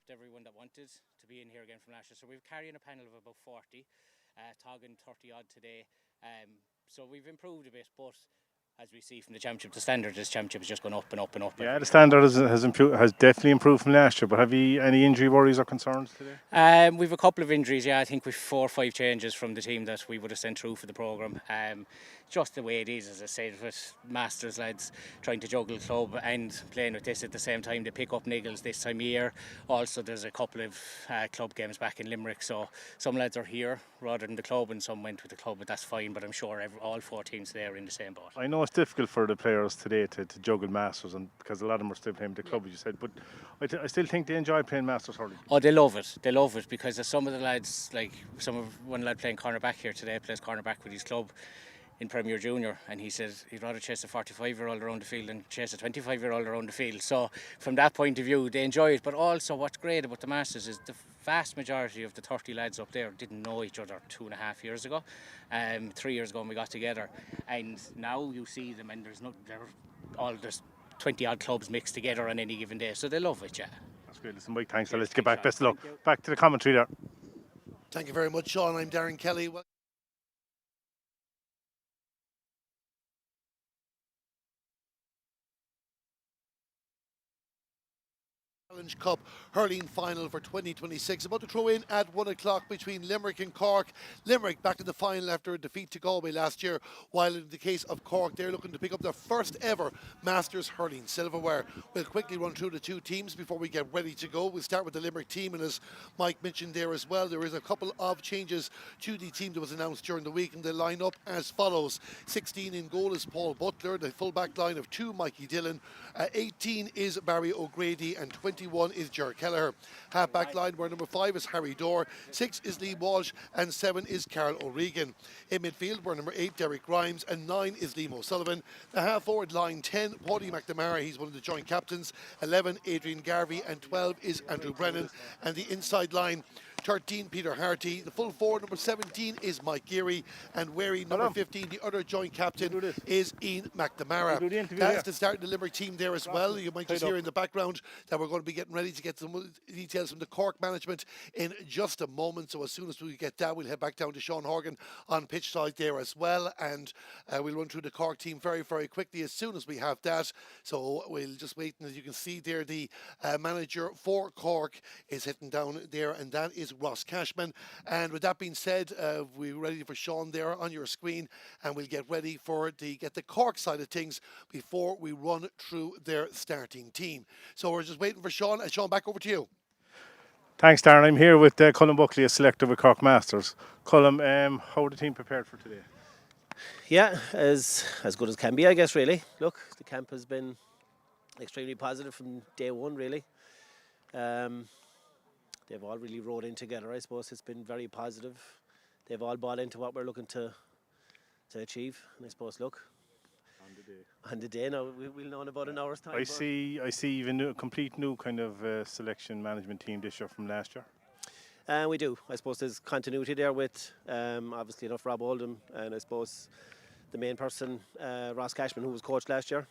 kept everyone that wanted to be in here again from last year. So we're carrying a panel of about 40, talking 30 odd today. So we've improved a bit, but as we see from the championship, the standard of this championship is just going up and up and up. Yeah, the standard has definitely improved from last year. But have you any injury worries or concerns today? We've a couple of injuries. Yeah, I think we've 4 or 5 changes from the team that we would have sent through for the programme. Just the way it is, as I said, with Masters lads trying to juggle club and playing with this at the same time. They pick up niggles this time of year. Also, there's a couple of club games back in Limerick, so some lads are here rather than the club, and some went with the club, but that's fine. But I'm sure all 4 teams there are in the same boat. I know it's difficult for the players today to juggle Masters, and because a lot of them are still playing with the club, as you said. But I still think they enjoy playing Masters hurling. Oh, they love it. They love it because there's some of the lads, like one lad playing cornerback here today, plays cornerback with his club in Premier Junior, and he says he'd rather chase a 45-year-old around the field than chase a 25-year-old around the field. So from that point of view, they enjoy it. But also what's great about the Masters is the vast majority of the 30 lads up there didn't know each other 2.5 years ago, 3 years ago when we got together. And now you see them, and there's 20 odd clubs mixed together on any given day. So they love it, yeah. That's great. Listen, Mike, thanks. So let's get back. Best of luck. Back to the commentary there. Thank you very much, Sean. I'm Darren Kelly. Challenge Cup hurling final for 2026. About to throw in at 1 o'clock between Limerick and Cork. Limerick back in the final after a defeat to Galway last year, while in the case of Cork, they're looking to pick up their first ever Masters hurling silverware. We'll quickly run through the two teams before we get ready to go. We'll start with the Limerick team, and as Mike mentioned there as well, there is a couple of changes to the team that was announced during the week, and they line up as follows. 16 in goal is Paul Butler, the full back line of 2, Mikey Dillon, 18 is Barry O'Grady, and 21 is Ger Kelleher. Half back line where number 5 is Harry Dorr, 6 is Lee Walsh, and 7 is Karol O'Regan. In midfield where number 8 Derek Grimes, and 9 is Liam O'Sullivan. The half forward line 10 Paddy McNamara, he's one of the joint captains, 11 Adrian Garvey, and 12 is Andrew Brennan. And the inside line 13 Peter Harty, the full forward number 17 is Mike Geary, and Wary number 15, the other joint captain, is Ian McNamara. That's the start of the Limerick team there as well. You might just hear in the background that we're going to be getting ready to get some details from the Cork management in just a moment. So as soon as we get that, we'll head back down to Sean Horgan on pitch side there as well, and we'll run through the Cork team very, very quickly as soon as we have that. So we'll just wait, and as you can see there, the manager for Cork is hitting down there, and that is Ross Cashman. And with that being said, we're ready for Sean there on your screen, and we'll get ready get the Cork side of things before we run through their starting team. So we're just waiting for Sean. Sean, back over to you. Thanks, Darren. I'm here with Colm Buckley, a selector with Cork Masters. Colm, how are the team prepared for today? Yeah, as good as can be, I guess, really. Look, the camp has been extremely positive from day one, really. They've all really rode in together, I suppose. It's been very positive. They've all bought into what we're looking to achieve. And I suppose, look, on the day now, we'll know in about an hour's time. I see even a complete new kind of selection management team this year from last year. We do. I suppose there's continuity there with, obviously enough, Rob Oldham, and I suppose the main person, Ross Cashman, who was coach last year.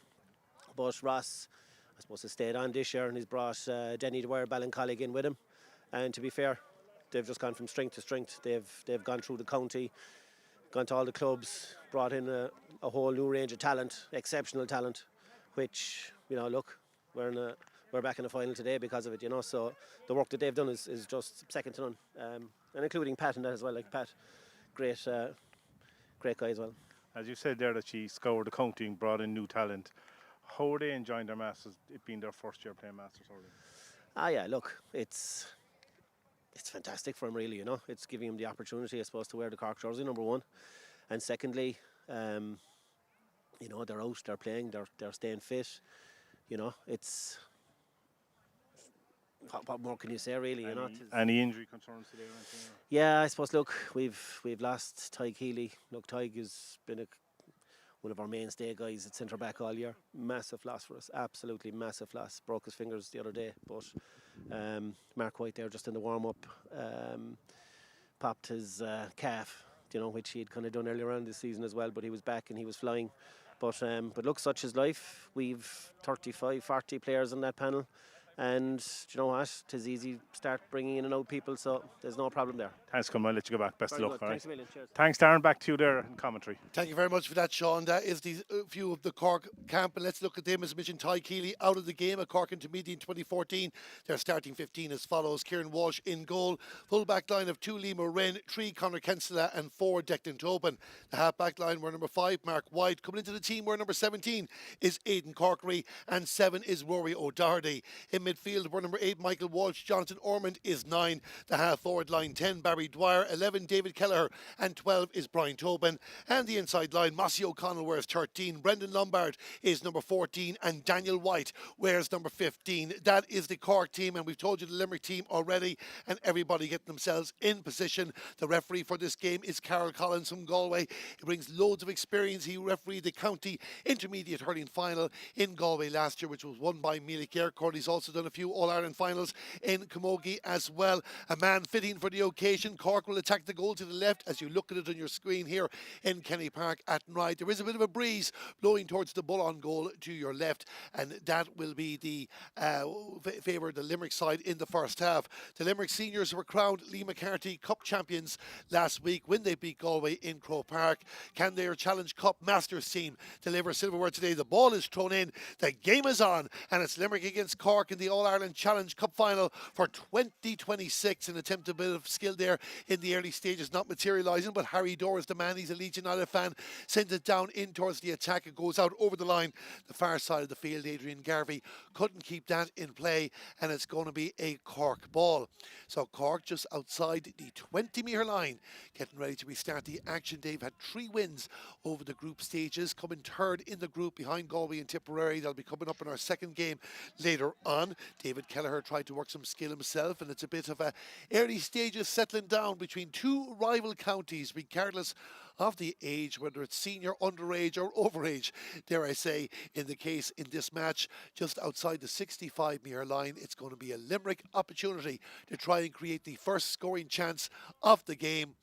But Ross, I suppose, has stayed on this year, and he's brought Denny Dwyer Ballincollig in with him. And to be fair, they've just gone from strength to strength. They've gone through the county, gone to all the clubs, brought in a whole new range of talent, exceptional talent, which, look, we're back in the final today because of it, So the work that they've done is just second to none, and including Pat in that as well. Like Pat, great guy as well. As you said there, that she scoured the county and brought in new talent. How are they enjoying their Masters, it being their first year playing Masters hurling? Yeah, look, it's fantastic for him, really. It's giving him the opportunity, I suppose, to wear the Cork jersey, number one, and secondly, they're out, they're playing, they're staying fit. It's what more can you say, really? Any injury concerns today? Or anything? Yeah, I suppose. Look, we've lost Tyg Healy. Look, Tyg has been one of our mainstay guys at centre back all year. Massive loss for us, absolutely massive loss. Broke his fingers the other day, but Mark White there just in the warm up popped his calf, which he had kind of done earlier on this season as well. But he was back and he was flying. But look, such is life. We've 35, 40 players on that panel. And do you know what? 'Tis easy to start bringing in and out people, so there's no problem there. Thanks, Colm. I'll let you go back. Best Very of luck. good. All right. Thanks a million. Cheers. Thanks, Darren. Back to you there in commentary. Thank you very much for that, Sean. That is the view of the Cork camp. And let's look at them. As mentioned, Ty Keeley out of the game at Cork Intermediate in 2014. Their starting 15 as follows: Kieran Walsh in goal. Full back line of 2 Lima Wren, 3 Conor Kensela and 4 Declan Tobin. The half back line were number 5 Mark White. Coming into the team were number 17 is Aidan Corkery and 7 is Rory O'Doherty. In midfield were number 8 Michael Walsh. Jonathan Ormond is 9. The half forward line 10 Barry Dwyer, 11 David Kelleher and 12 is Brian Tobin. And the inside line Mossy O'Connell wears 13. Brendan Lombard is number 14 and Daniel White wears number 15. That is the Cork team, and we've told you the Limerick team already, and everybody getting themselves in position. The referee for this game is Karol Collins from Galway. He brings loads of experience. He refereed the county intermediate hurling final in Galway last year, which was won by Meelick Aircourt. He's also done a few All-Ireland finals in Camogie as well. A man fitting for the occasion. Cork will attack the goal to the left as you look at it on your screen here in Kenny Park at Athenry. There is a bit of a breeze blowing towards the bull on goal to your left, and that will be the favour of the Limerick side in the first half. The Limerick seniors were crowned Lee McCarthy Cup champions last week when they beat Galway in Croke Park. Can their Challenge Cup Masters team deliver silverware today? The ball is thrown in, the game is on, and it's Limerick against Cork in the All-Ireland Challenge Cup final for 2026. An attempt a bit of skill there in the early stages, not materialising, but Harry Dorr is the man. He's a Leeds United fan. Sends it down in towards the attack. It goes out over the line, the far side of the field. Adrian Garvey couldn't keep that in play, and it's going to be a Cork ball. So Cork just outside the 20-metre line, getting ready to restart the action. They've had 3 wins over the group stages, coming third in the group behind Galway and Tipperary. They'll be coming up in our second game later on. David Kelleher tried to work some skill himself, and it's a bit of a early stages settling down between 2 rival counties, regardless of the age, whether it's senior, underage or overage, dare I say, in the case in this match, just outside the 65-metre line. It's going to be a Limerick opportunity to try and create the first scoring chance of the game.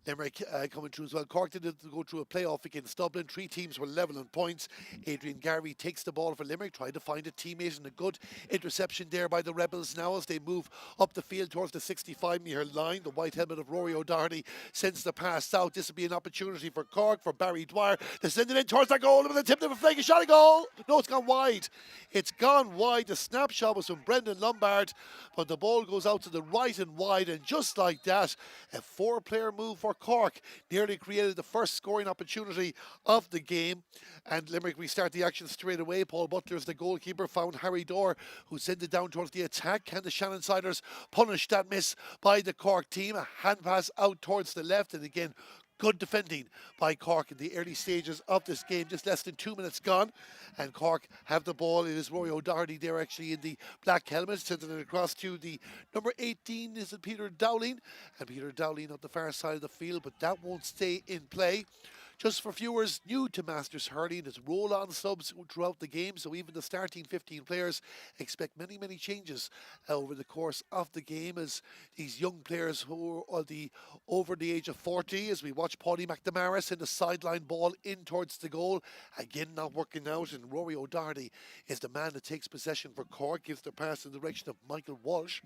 Limerick coming through as well. Cork did go through a playoff against Dublin. 3 teams were level in points. Adrian Garvey takes the ball for Limerick, trying to find a teammate, and a good interception there by the Rebels now as they move up the field towards the 65-metre line. The white helmet of Rory O'Doherty sends the pass out. This will be an opportunity for Cork, for Barry Dwyer to send it in towards that goal with a tip of a flank shot, a goal. No, it's gone wide. It's gone wide. The snapshot was from Brendan Lombard, but the ball goes out to the right and wide, and just like that, a 4-player move for Cork nearly created the first scoring opportunity of the game, and Limerick restart the action straight away. Paul Butler is the goalkeeper, found Harry Dorr, who sent it down towards the attack. Can the Shannon Siders punish that miss by the Cork team? A hand pass out towards the left, and again, good defending by Cork in the early stages of this game. Just less than 2 minutes gone, and Cork have the ball. It is Rory O'Doherty there actually in the black helmet, sending it across to the number 18. Is it Peter Dowling? And Peter Dowling on the far side of the field, but that won't stay in play. Just for viewers new to Masters hurling, it's roll-on subs throughout the game, so even the starting 15 players expect many changes over the course of the game, as these young players who are over the age of 40, as we watch Paddy McNamara send a sideline ball in towards the goal, again not working out, and Rory O'Doherty is the man that takes possession for Cork, gives the pass in the direction of Michael Walsh.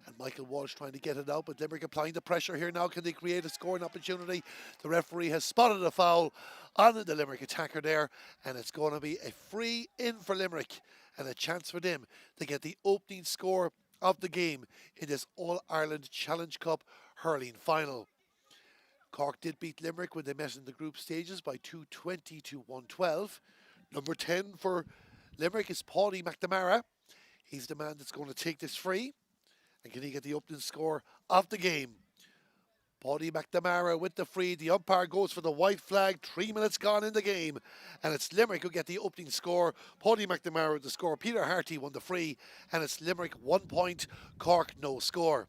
And Michael Walsh trying to get it out, but Limerick applying the pressure here now. Can they create a scoring opportunity? The referee has spotted a foul on the Limerick attacker there, and it's going to be a free in for Limerick and a chance for them to get the opening score of the game in this All-Ireland Challenge Cup hurling final. Cork did beat Limerick when they met in the group stages by 220 to 112. Number 10 for Limerick is Paddy McNamara. He's the man that's going to take this free. And can he get the opening score of the game? Paddy McNamara with the free. The umpire goes for the white flag. 3 minutes gone in the game. And it's Limerick who get the opening score. Paddy McNamara with the score. Peter Harty won the free. And it's Limerick 1 point. Cork no score.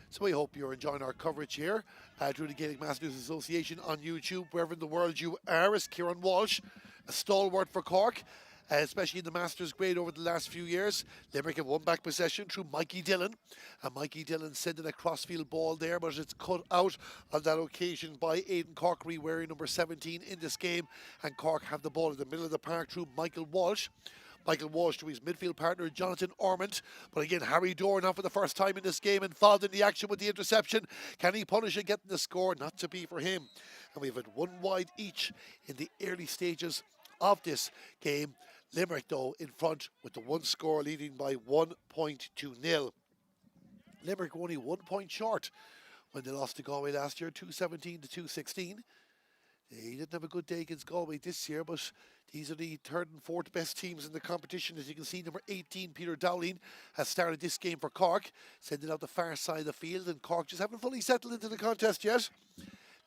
So we hope you're enjoying our coverage here through the Gaelic Masters Association on YouTube. Wherever in the world you are, is Kieran Walsh, a stalwart for Cork. Especially in the Masters grade over the last few years. Limerick have won back possession through Mikey Dillon. And Mikey Dillon sending a crossfield ball there, but it's cut out on that occasion by Aidan Corkery, wearing number 17 in this game. And Cork have the ball in the middle of the park through Michael Walsh. Michael Walsh to his midfield partner Jonathan Ormond. But again, Harry Dorr now for the first time in this game involved in the action with the interception. Can he punish it, getting the score? Not to be for him. And we've had one wide each in the early stages of this game. Limerick though in front with the one score, leading by 1 point to 0. Limerick were only 1 point short when they lost to Galway last year, 217 to 216. They didn't have a good day against Galway this year, but these are the third and fourth best teams in the competition. As you can see, number 18, Peter Dowling, has started this game for Cork, sending out the far side of the field, and Cork just haven't fully settled into the contest yet.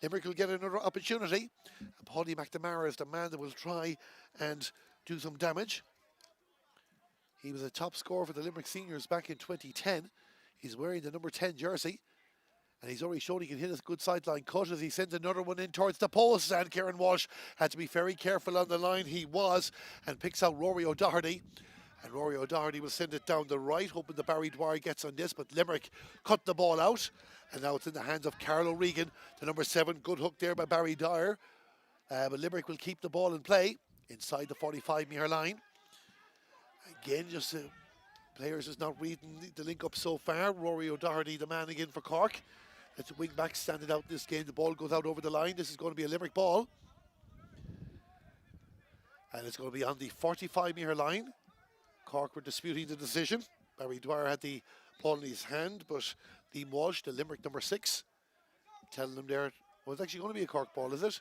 Limerick will get another opportunity. Paddy McNamara is the man that will try and do some damage. He was a top scorer for the Limerick Seniors back in 2010. He's wearing the number 10 jersey. And he's already shown he can hit a good sideline cut as he sends another one in towards the post. And Kieran Walsh had to be very careful on the line. He was, and picks out Rory O'Doherty. And Rory O'Doherty will send it down the right, hoping the Barry Dwyer gets on this. But Limerick cut the ball out. And now it's in the hands of Karol O'Regan, the number 7. Good hook there by Barry Dwyer. But Limerick will keep the ball in play inside the 45-metre line. Again, just players is not reading the link up so far. Rory O'Doherty, the man again for Cork. It's a wing back standing out this game. The ball goes out over the line. This is going to be a Limerick ball. And it's going to be on the 45-metre line. Cork were disputing the decision. Barry Dwyer had the ball in his hand, but Liam Walsh, the Limerick number 6, telling them there, well, it's actually going to be a Cork ball, is it?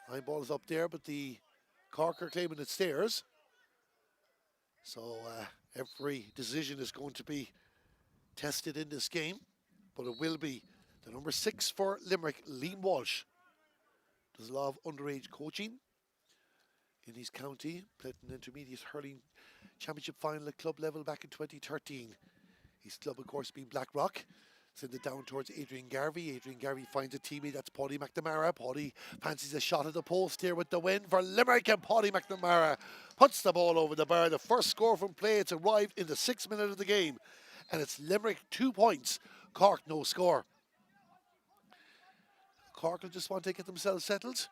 Line ball is up there, but the Cork are claiming it's theirs. So every decision is going to be tested in this game, but it will be the number 6 for Limerick, Liam Walsh. Does a lot of underage coaching in his county, played an intermediate hurling championship final at club level back in 2013. His club, of course, being Blackrock. Send it down towards Adrian Garvey. Adrian Garvey finds a teammate, that's Paddy McNamara. Paddy fancies a shot at the post here with the win for Limerick, and Paddy McNamara puts the ball over the bar. The first score from play, it's arrived in the 6th minute of the game. And it's Limerick 2 points, Cork no score. Cork will just want to get themselves settled.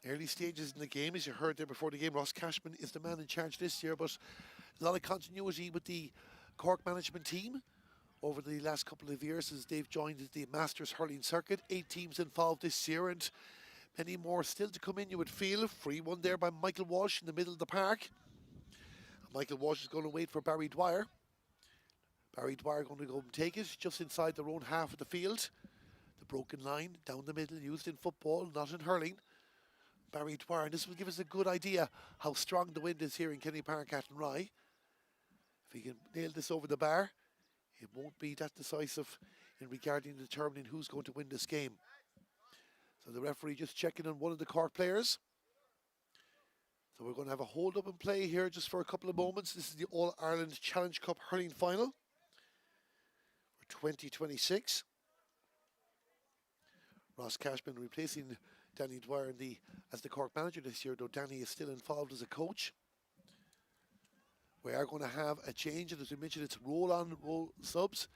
Early stages in the game, as you heard there before the game, Ross Cashman is the man in charge this year, but a lot of continuity with the Cork management team over the last couple of years as they've joined the Masters hurling circuit. 8 teams involved this year and many more still to come in, you would feel. Free one there by Michael Walsh in the middle of the park. Michael Walsh is going to wait for Barry Dwyer. Barry Dwyer going to go and take it just inside their own half of the field. The broken line down the middle, used in football, not in hurling. Barry Dwyer, and this will give us a good idea how strong the wind is here in Kenny Park, Athenry. If he can nail this over the bar, it won't be that decisive in regarding determining who's going to win this game. So the referee just checking on one of the Cork players. So we're going to have a hold up and play here just for a couple of moments. This is the All-Ireland Challenge Cup hurling final for 2026. Ross Cashman replacing Danny Dwyer as the Cork manager this year, though Danny is still involved as a coach. We are going to have a change, and as we mentioned, it's roll-on, roll subs.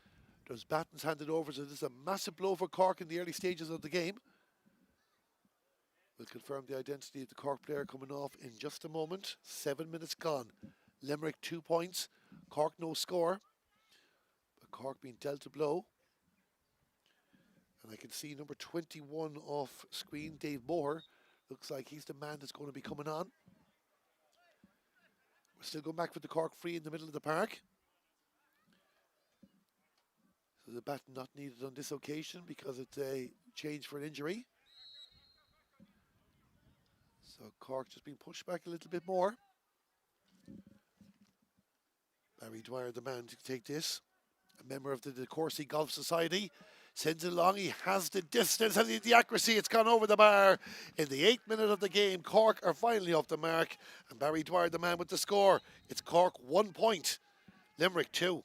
There's batons handed over, so this is a massive blow for Cork in the early stages of the game. We'll confirm the identity of the Cork player coming off in just a moment. 7 minutes gone. Limerick 2 points. Cork no score. But Cork being dealt a blow. And I can see number 21 off screen, Dave Moore. Looks like he's the man that's going to be coming on. We're still going back with the Cork free in the middle of the park. So the baton not needed on this occasion because it's a change for an injury. So Cork just being pushed back a little bit more. Barry Dwyer, the man to take this. A member of the Corsi Golf Society. Sends it along, he has the distance and the accuracy, it's gone over the bar. In the 8th minute of the game, Cork are finally off the mark. And Barry Dwyer, the man with the score. It's Cork 1 point, Limerick 2.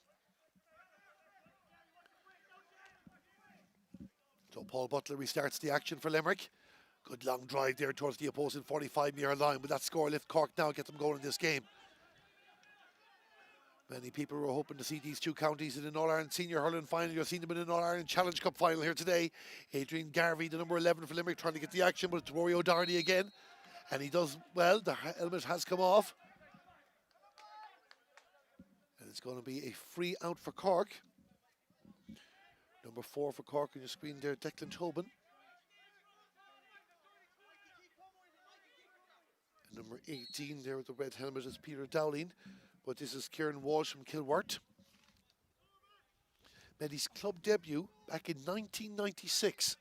So Paul Butler restarts the action for Limerick. Good long drive there towards the opposing 45-metre line. With that score lift, Cork now get them going in this game. Many people were hoping to see these two counties in an All-Ireland Senior Hurling final. You've seen them in an All-Ireland Challenge Cup final here today. Adrian Garvey, the number 11 for Limerick, trying to get the action, but it's Rory O'Doherty again. And he does well. The helmet has come off. And it's going to be a free out for Cork. Number 4 for Cork on your screen there, Declan Tobin. And number 18 there with the red helmet is Peter Dowling. But this is Kieran Walsh from Kilworth. Made his club debut back in 1996.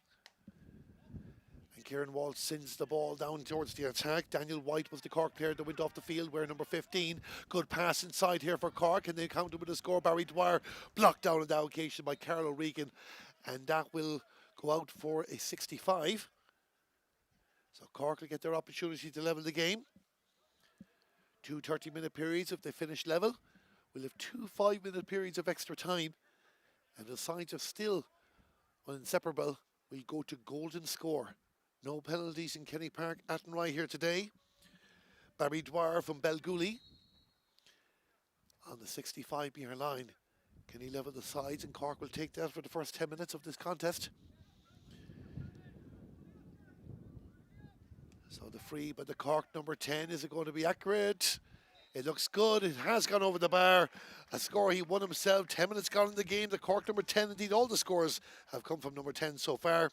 And Kieran Walsh sends the ball down towards the attack. Daniel White was the Cork player that went off the field, wearing number 15. Good pass inside here for Cork, and they counter with a score. Barry Dwyer blocked down on the occasion by Karol O'Regan, and that will go out for a 65. So Cork will get their opportunity to level the game. 2 30-minute periods if they finish level. We'll have 2 5-minute periods of extra time. And the sides are still inseparable. We'll go to golden score. No penalties in Kenny Park. Athenry here today. Barry Dwyer from Belgooly on the 65-metre line. Can he level the sides? And Cork will take that for the first 10 minutes of this contest. So the free by the Cork number 10. Is it going to be accurate? It looks good. It has gone over the bar. A score he won himself. 10 minutes gone in the game. The Cork number 10, indeed all the scores have come from number 10 so far.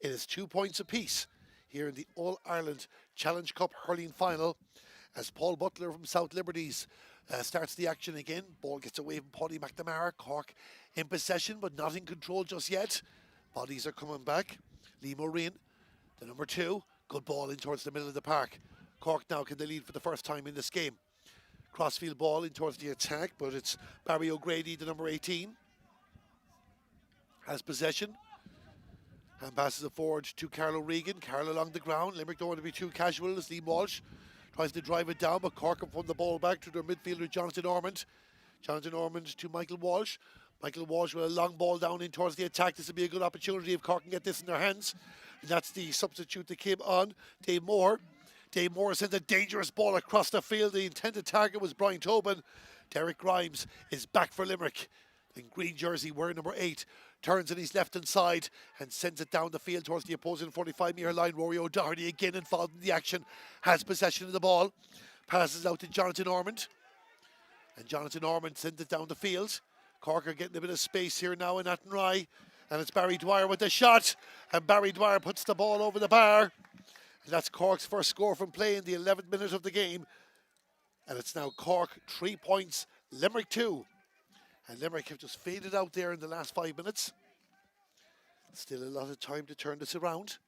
It is 2 points apiece here in the All-Ireland Challenge Cup hurling final as Paul Butler from South Liberties starts the action again. Ball gets away from Paddy McNamara. Cork in possession but not in control just yet. Bodies are coming back. Liam O'Ryan, the number 2. Good ball in towards the middle of the park. Cork now can they lead for the first time in this game. Crossfield ball in towards the attack, but it's Barry O'Grady, the number 18. Has possession. And passes it forward to Karol O'Regan. Karol along the ground. Limerick don't want to be too casual as Liam Walsh tries to drive it down, but Cork have won the ball back to their midfielder, Jonathan Ormond. Jonathan Ormond to Michael Walsh. Michael Walsh with a long ball down in towards the attack. This will be a good opportunity if Cork can get this in their hands. And that's the substitute that came on, Dave Moore. Dave Moore sent a dangerous ball across the field. The intended target was Brian Tobin. Derek Grimes is back for Limerick. In green jersey, wearing number 8. Turns on his left-hand side and sends it down the field towards the opposing 45-metre line. Rory O'Doherty again involved in the action. Has possession of the ball. Passes out to Jonathan Ormond. And Jonathan Ormond sends it down the field. Cork are getting a bit of space here now in Athenry. And it's Barry Dwyer with the shot. And Barry Dwyer puts the ball over the bar. And that's Cork's first score from play in the 11th minute of the game. And it's now Cork 3 points, Limerick 2. And Limerick have just faded out there in the last 5 minutes. Still a lot of time to turn this around.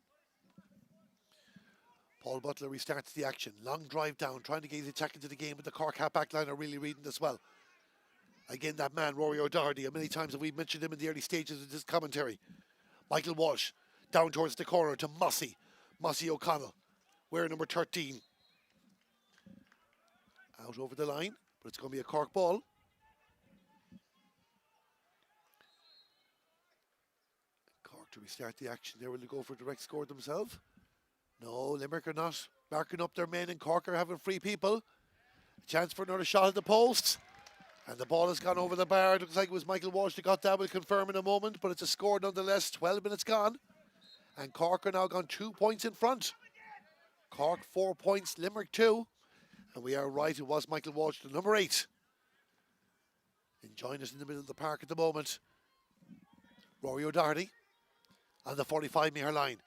Paul Butler restarts the action. Long drive down, trying to get the attack into the game, but the Cork half-back line are really reading this well. Again, that man, Rory O'Doherty. Many times have we mentioned him in the early stages of this commentary. Michael Walsh, down towards the corner to Mossy. Mossy O'Connell, wearing number 13. Out over the line, but it's going to be a Cork ball. Cork to restart the action there. Will they go for direct score themselves? No, Limerick are not marking up their men, and Cork are having free people. A chance for another shot at the post. And the ball has gone over the bar. It looks like it was Michael Walsh that got that. We'll confirm in a moment, but it's a score nonetheless. 12 minutes gone. And Cork are now gone 2 points in front. Cork 4 points, Limerick 2. And we are right, it was Michael Walsh, the number 8. Enjoying us in the middle of the park at the moment. Rory O'Doherty on the 45-metre line.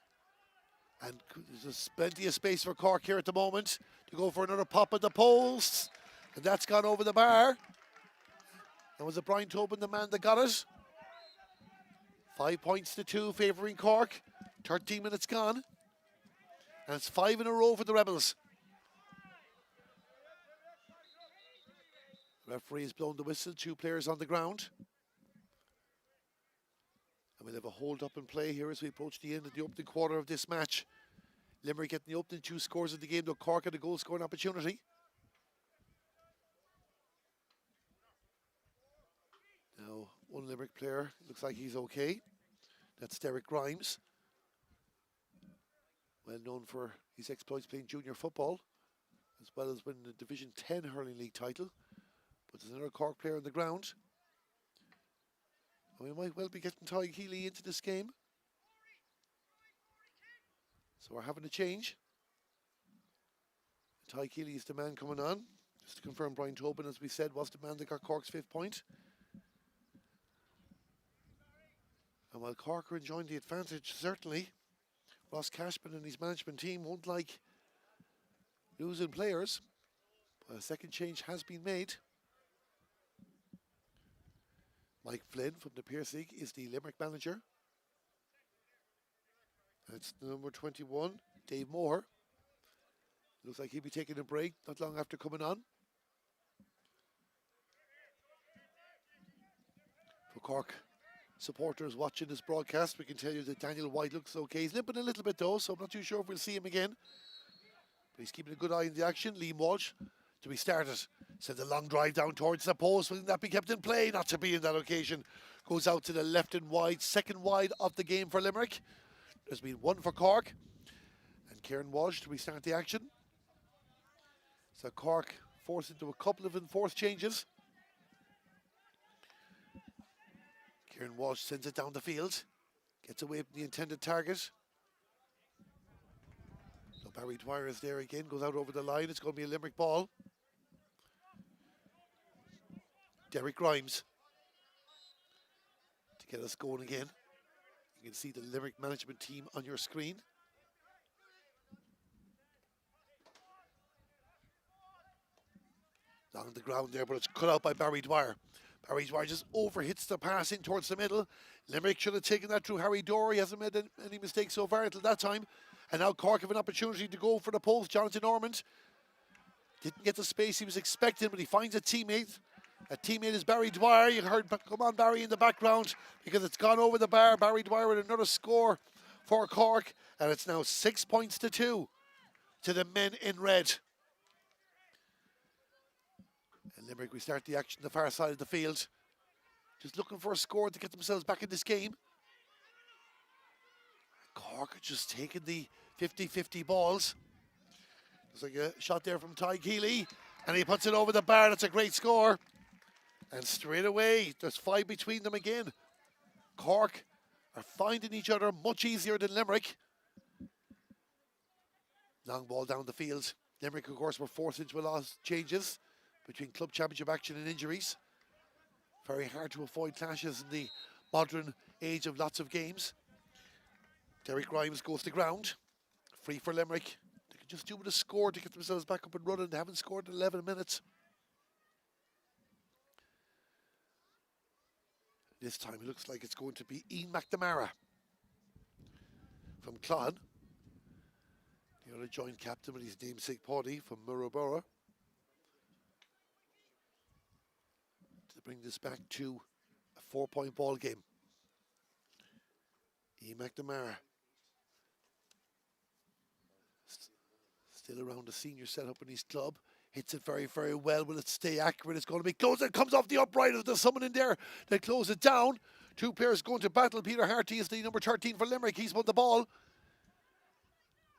And there's plenty of space for Cork here at the moment to go for another pop at the post. And that's gone over the bar. And was it Brian Tobin, the man that got it? 5 points to 2, favouring Cork. 13 minutes gone. And it's 5 in a row for the Rebels. The referee has blown the whistle. 2 players on the ground. And we'll have a hold up and play here as we approach the end of the opening quarter of this match. Limerick getting the opening 2 scores of the game, though Cork had a goal scoring opportunity. Now, one Limerick player, looks like he's okay. That's Derek Grimes. Well known for his exploits playing junior football, as well as winning the Division 10 hurling league title. But there's another Cork player on the ground. And we might well be getting Ty Healy into this game. So we're having a change. Ty Keeley is the man coming on. Just to confirm, Brian Tobin, as we said, was the man that got Cork's 5th point. And while Cork are enjoying the advantage, certainly, Ross Cashman and his management team won't like losing players. But a second change has been made. Mike Flynn from the Pearse League is the Limerick manager. That's number 21, Dave Moore. Looks like he'll be taking a break not long after coming on. For Cork supporters watching this broadcast, we can tell you that Daniel White looks okay. He's limping a little bit though, so I'm not too sure if we'll see him again. But he's keeping a good eye on the action. Liam Walsh to be started. Sends a long drive down towards the post. Will that be kept in play? Not to be in that occasion. Goes out to the left and wide. Second wide of the game for Limerick. There's been one for Cork. And Kieran Walsh to restart the action. So Cork forced into a couple of enforced changes. Kieran Walsh sends it down the field. Gets away from the intended target. So Barry Dwyer is there again. Goes out over the line. It's going to be a Limerick ball. Derek Grimes to get us going again. You can see the Limerick management team on your screen. Down the ground there, but it's cut out by Barry Dwyer. Barry Dwyer just overhits the pass in towards the middle. Limerick should have taken that through Harry Dorr. He hasn't made any mistakes so far until that time. And now Cork have an opportunity to go for the post. Jonathan Ormond didn't get the space he was expecting, but he finds a teammate. That teammate is Barry Dwyer. You heard, come on, Barry, in the background, because it's gone over the bar. Barry Dwyer with another score for Cork, and it's now 6 points to 2 to the men in red. And Limerick, we start the action the far side of the field. Just looking for a score to get themselves back in this game. Cork are just taking the 50-50 balls. Looks like a shot there from Ty Keeley, and he puts it over the bar. That's a great score. And straight away, there's 5 between them again. Cork are finding each other much easier than Limerick. Long ball down the field. Limerick, of course, were forced into a lot of changes between club championship action and injuries. Very hard to avoid clashes in the modern age of lots of games. Derek Grimes goes to ground. Free for Limerick. They can just do with a score to get themselves back up and running. They haven't scored in 11 minutes. This time it looks like it's going to be Ian McNamara from Clon. The other joint captain with his namesake Paddy from Murraborough. To bring this back to a 4-point ball game. Ian McNamara. Still around the senior setup in his club. Hits it very, very well. Will it stay accurate? It's going to be close. It comes off the upright. There's someone in there that close it down. 2 players going to battle. Peter Harty is the number 13 for Limerick. He's won the ball.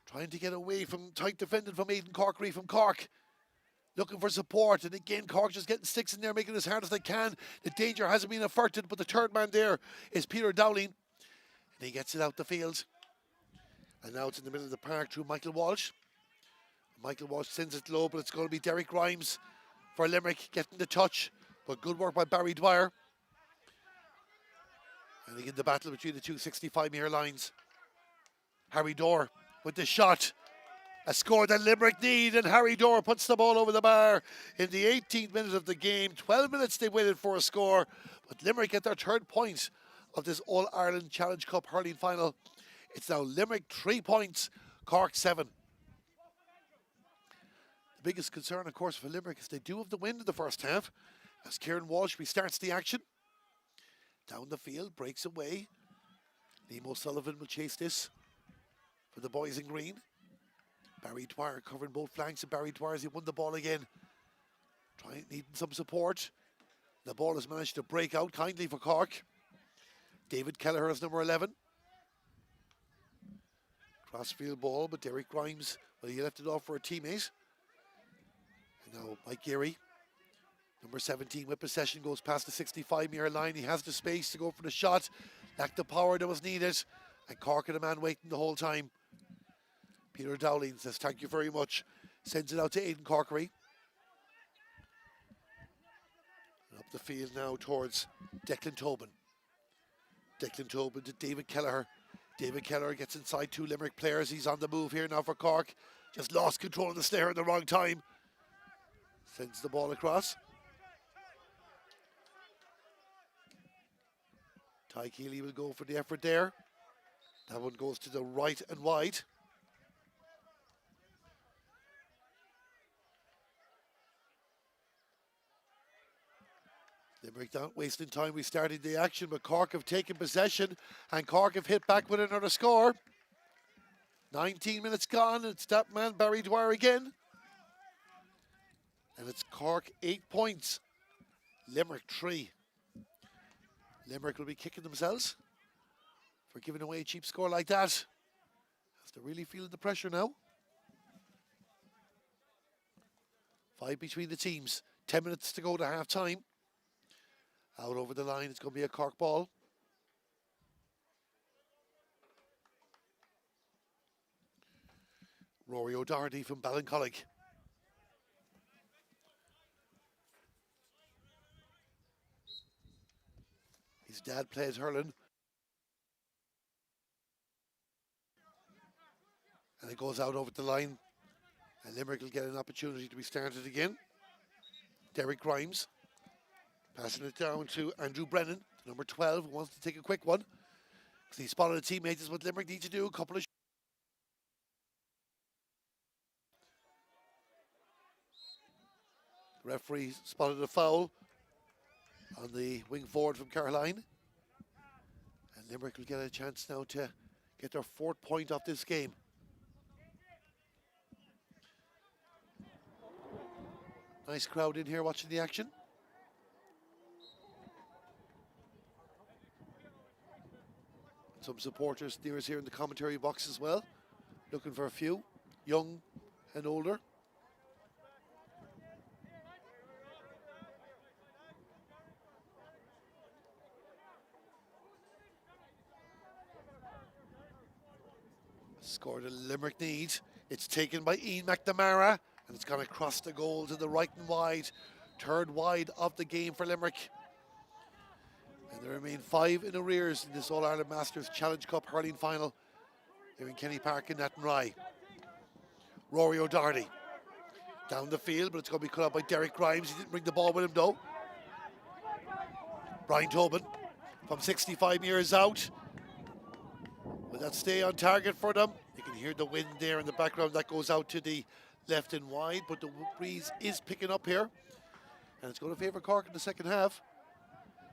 Trying to get away from tight defending from Aidan Corkery from Cork. Looking for support. And again, Cork just getting sticks in there, making it as hard as they can. The danger hasn't been averted, but the third man there is Peter Dowling. And he gets it out the field. And now it's in the middle of the park through Michael Walsh. Michael Walsh sends it low, but it's going to be Derek Grimes for Limerick getting the touch. But good work by Barry Dwyer. And again, the battle between the two 65-metre lines. Harry Dorr with the shot. A score that Limerick need, and Harry Dorr puts the ball over the bar in the 18th minute of the game. 12 minutes they waited for a score, but Limerick get their 3rd point of this All-Ireland Challenge Cup hurling final. It's now Limerick 3 points, Cork 7. The biggest concern, of course, for Limerick is they do have the win in the first half, as Kieran Walsh restarts the action. Down the field, breaks away. Liam O'Sullivan will chase this for the boys in green. Barry Dwyer covering both flanks, and Barry Dwyer as he won the ball again. Needing some support. The ball has managed to break out kindly for Cork. David Kelleher is number 11. Crossfield ball, but Derek Grimes, well, he left it off for a teammate. And now Mike Geary, number 17, with possession, goes past the 65-metre line. He has the space to go for the shot. Lacked the power that was needed. And Cork had a man waiting the whole time. Peter Dowling says, thank you very much. Sends it out to Aidan Corkery. Up the field now towards Declan Tobin. Declan Tobin to David Kelleher. David Kelleher gets inside 2 Limerick players. He's on the move here now for Cork. Just lost control of the snare at the wrong time. Sends the ball across. Ty Keeley will go for the effort there. That one goes to the right and wide. Limerick not wasting time. We started the action, but Cork have taken possession and Cork have hit back with another score. 19 minutes gone. It's that man, Barry Dwyer again. And it's Cork 8 points. Limerick 3. Limerick will be kicking themselves for giving away a cheap score like that. As they're really feeling the pressure now. 5 between the teams. 10 minutes to go to half time. Out over the line, it's going to be a Cork ball. Rory O'Doherty from Ballincollig. His dad plays hurling. And it goes out over the line. And Limerick will get an opportunity to be started again. Derek Grimes. Passing it down to Andrew Brennan, number 12, who wants to take a quick one. Because he spotted a teammate, is what Limerick need to do. A couple of the referee spotted a foul on the wing forward from Caroline. And Limerick will get a chance now to get their 4th point off this game. Nice crowd in here watching the action. Some supporters near us here in the commentary box as well. Looking for a few, young and older. Score that Limerick need. It's taken by Ian McNamara and it's gone across the goal to the right and wide. 3rd wide of the game for Limerick. And there remain 5 in arrears in this All-Ireland Masters Challenge Cup hurling final here in Kenny Park in Athenry. Rory O'Doherty down the field, but it's going to be cut out by Derek Grimes. He didn't bring the ball with him though. Brian Tobin from 65 metres out. Will that stay on target for them? You can hear the wind there in the background. That goes out to the left and wide, but the breeze is picking up here. And it's going to favour Cork in the second half.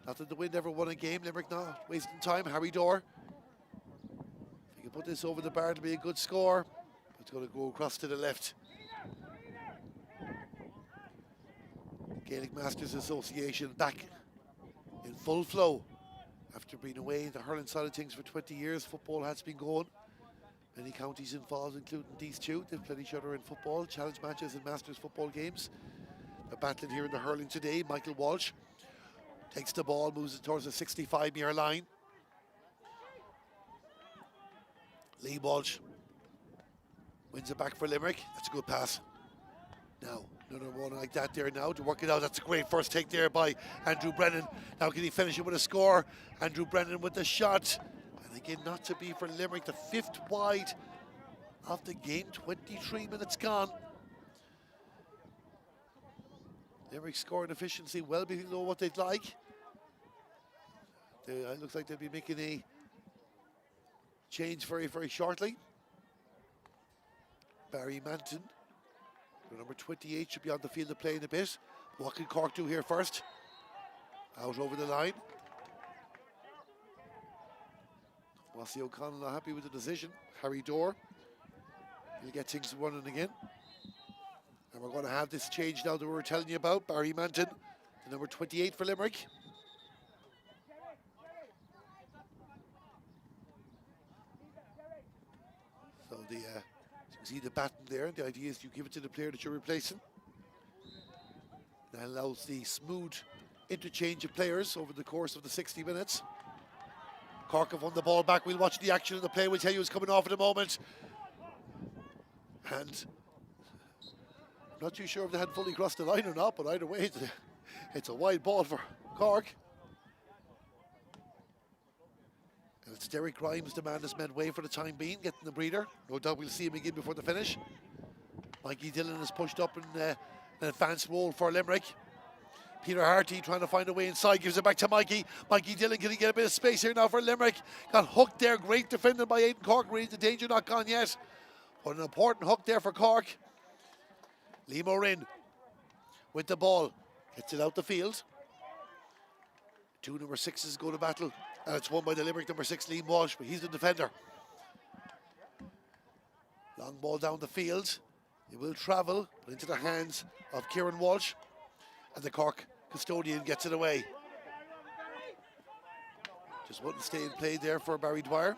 Not that the wind ever won a game. Limerick not wasting time. Harry Dorr. If he can put this over the bar, it'll be a good score. But it's going to go across to the left. Gaelic Masters Association back in full flow. After being away the hurling side of things for 20 years, football has been going. Many counties involved, including these two. They've played each other in football, challenge matches and Masters football games. They're battling here in the hurling today. Michael Walsh takes the ball, moves it towards the 65-metre line. Lee Walsh wins it back for Limerick. That's a good pass. Now, another one like that there now to work it out. That's a great first take there by Andrew Brennan. Now can he finish it with a score? Andrew Brennan with the shot. And again, not to be for Limerick. The 5th wide of the game. 23 minutes gone. Limerick scoring efficiency well below what they'd like. It looks like they'll be making a change very, very shortly. Barry Manton, number 28, should be on the field of play in a bit. What can Cork do here first? Out over the line. Mossy O'Connell not happy with the decision. Harry Dorr, he'll get things running again. And we're going to have this change now that we were telling you about. Barry Manton, the number 28 for Limerick. So you can see the baton there. The idea is you give it to the player that you're replacing. That allows the smooth interchange of players over the course of the 60 minutes. Cork have won the ball back. We'll watch the action of the play. We'll tell you who's coming off in a moment. And Not too sure if they had fully crossed the line or not, but either way, it's a wide ball for Cork. And it's Derek Grimes, the man that's made way for the time being, getting the breather. No doubt we'll see him again before the finish. Mikey Dillon is pushed up in an advanced role for Limerick. Peter Harty trying to find a way inside, gives it back to Mikey. Mikey Dillon, can he get a bit of space here now for Limerick? Got hooked there, great defended by Aidan Cork. Really, the danger not gone yet. But an important hook there for Cork. Liam O'Rinn with the ball, gets it out the field. Two number 6s go to battle, and it's won by the Limerick number 6, Liam Walsh, but he's the defender. Long ball down the field. It will travel, but into the hands of Kieran Walsh, and the Cork custodian gets it away. Just wouldn't stay in play there for Barry Dwyer.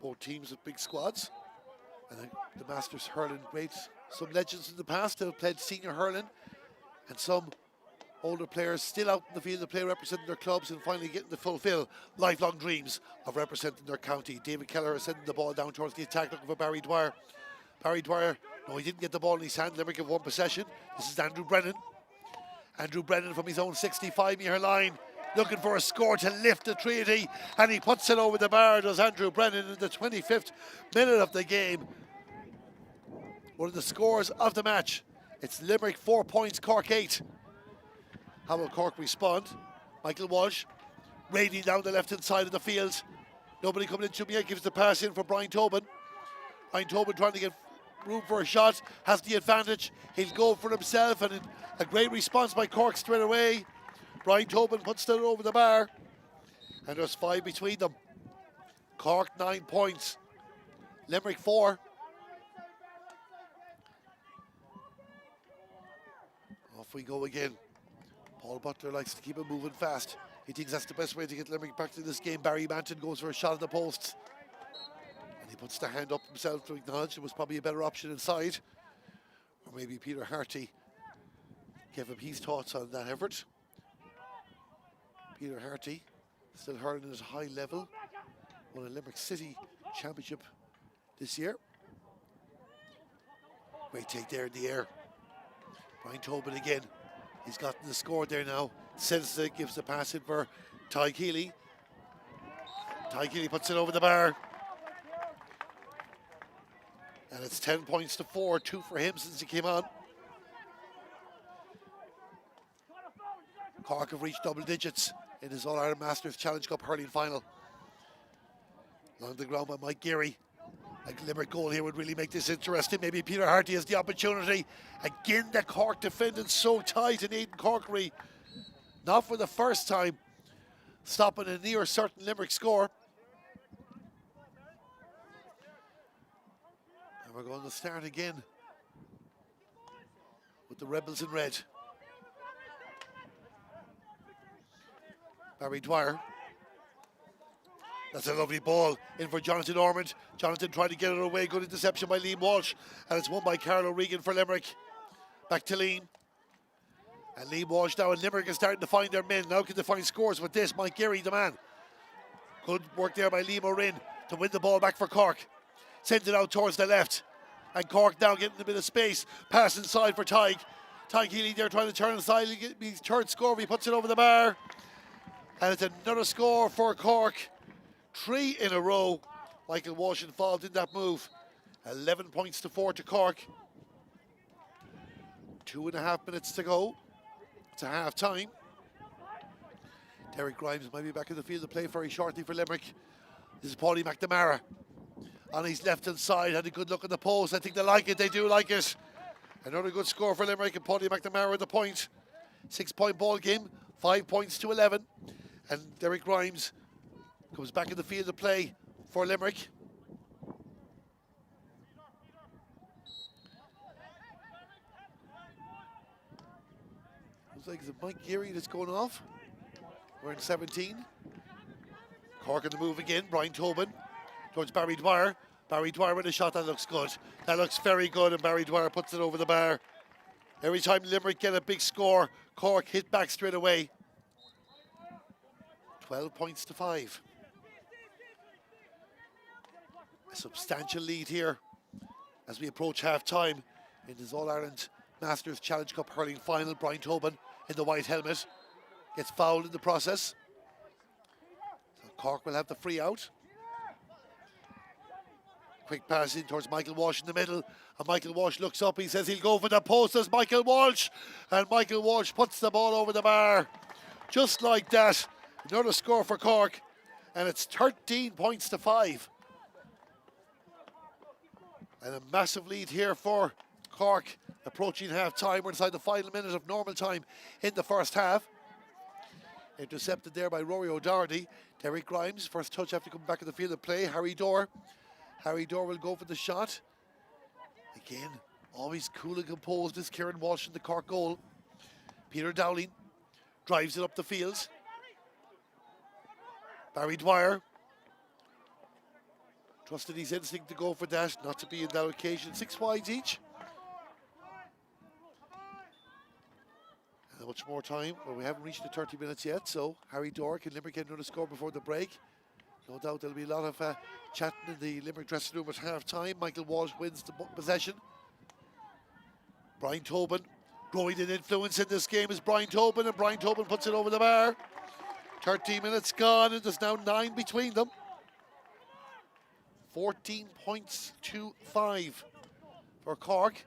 Both teams with big squads. And the Masters hurling greats. Some legends in the past have played senior hurling, and some older players still out in the field to play representing their clubs and finally getting to fulfill lifelong dreams of representing their county. David Keller is sending the ball down towards the attack, looking for Barry Dwyer. Barry Dwyer, no, he didn't get the ball in his hand. Limerick have one possession. This is Andrew Brennan. Andrew Brennan from his own 65-metre line, looking for a score to lift the treaty, and he puts it over the bar, does Andrew Brennan, in the 25th minute of the game. One of the scores of the match. It's Limerick 4 points, Cork 8. How will Cork respond? Michael Walsh raiding down the left-hand side of the field. Nobody coming into him yet, gives the pass in for Brian Tobin. Brian Tobin trying to get room for a shot, has the advantage. He'll go for himself, and a great response by Cork straight away. Brian Tobin puts it over the bar, and there's 5 between them. Cork 9 points, Limerick 4. Off we go again. Paul Butler likes to keep it moving fast. He thinks that's the best way to get Limerick back to this game. Barry Manton goes for a shot at the posts, and he puts the hand up himself to acknowledge it was probably a better option inside. Or maybe Peter Harty gave him his thoughts on that effort. Peter Harty still hurling at a high level. Won a Limerick City Championship this year. Great take there in the air. Brian Tobin again. He's gotten the score there now. Sends it, gives the pass in for Ty Keeley. Ty Keeley puts it over the bar. And it's 10 points to 4, 2 for him since he came on. Cork have reached double digits in his All-Ireland Masters Challenge Cup hurling final. Along the ground by Mike Geary. A Limerick goal here would really make this interesting. Maybe Peter Harty has the opportunity. Again, the Cork defendant so tight, and Aidan Corkery, not for the first time, stopping a near certain Limerick score. And we're going to start again with the Rebels in red. Barry Dwyer. That's a lovely ball in for Jonathan Ormond. Jonathan trying to get it away. Good interception by Liam Walsh. And it's won by Karol O'Regan for Limerick. Back to Liam. And Liam Walsh now, and Limerick is starting to find their men. Now can they find scores with this? Mike Geary, the man. Good work there by Liam O'Rinn to win the ball back for Cork. Sends it out towards the left. And Cork now getting a bit of space. Pass inside for Tig. Tig Healy there trying to turn inside. He'll get his third score. He puts it over the bar. And it's another score for Cork. 3 in a row. Michael Walsh involved in that move. 11 points to 4 to Cork. 2.5 minutes to go. It's a half time. Derek Grimes might be back in the field to play very shortly for Limerick. This is Paulie McNamara. On his left hand side, had a good look at the post. I think they like it, they do like it. Another good score for Limerick, and Paulie McNamara with the point. 6-point ball game, 5 points to 11. And Derek Grimes comes back in the field to play for Limerick. Looks like it's Mike Geary that's going off. We're in 17. Cork on the move again. Brian Tobin towards Barry Dwyer. Barry Dwyer with a shot. That looks good. That looks very good, and Barry Dwyer puts it over the bar. Every time Limerick get a big score, Cork hit back straight away. 12 points to 5. A substantial lead here as we approach half-time in this All-Ireland Masters Challenge Cup hurling final. Brian Tobin in the white helmet gets fouled in the process. So Cork will have the free out. Quick pass in towards Michael Walsh in the middle, and Michael Walsh looks up. He says he'll go for the post as Michael Walsh, and Michael Walsh puts the ball over the bar. Just like that, another score for Cork, and it's 13 points to 5. And a massive lead here for Cork, approaching half-time. We're inside the final minute of normal time in the first half. Intercepted there by Rory O'Doherty. Derek Grimes, first touch after coming back in the field of play. Harry Dorr will go for the shot. Again, always cool and composed is Kieran Walsh in the Cork goal. Peter Dowling drives it up the field. Barry Dwyer trusted his instinct to go for that, not to be in that occasion. 6 wides each. And much more time. Well, we haven't reached the 30 minutes yet, so Harry Dorr can Limerick get another score before the break. No doubt there'll be a lot of chatting in the Limerick dressing room at half-time. Michael Walsh wins the possession. Brian Tobin growing in influence in this game is Brian Tobin, and Brian Tobin puts it over the bar. 13 minutes gone, and there's now 9 between them. 14 points to 5 for Cork.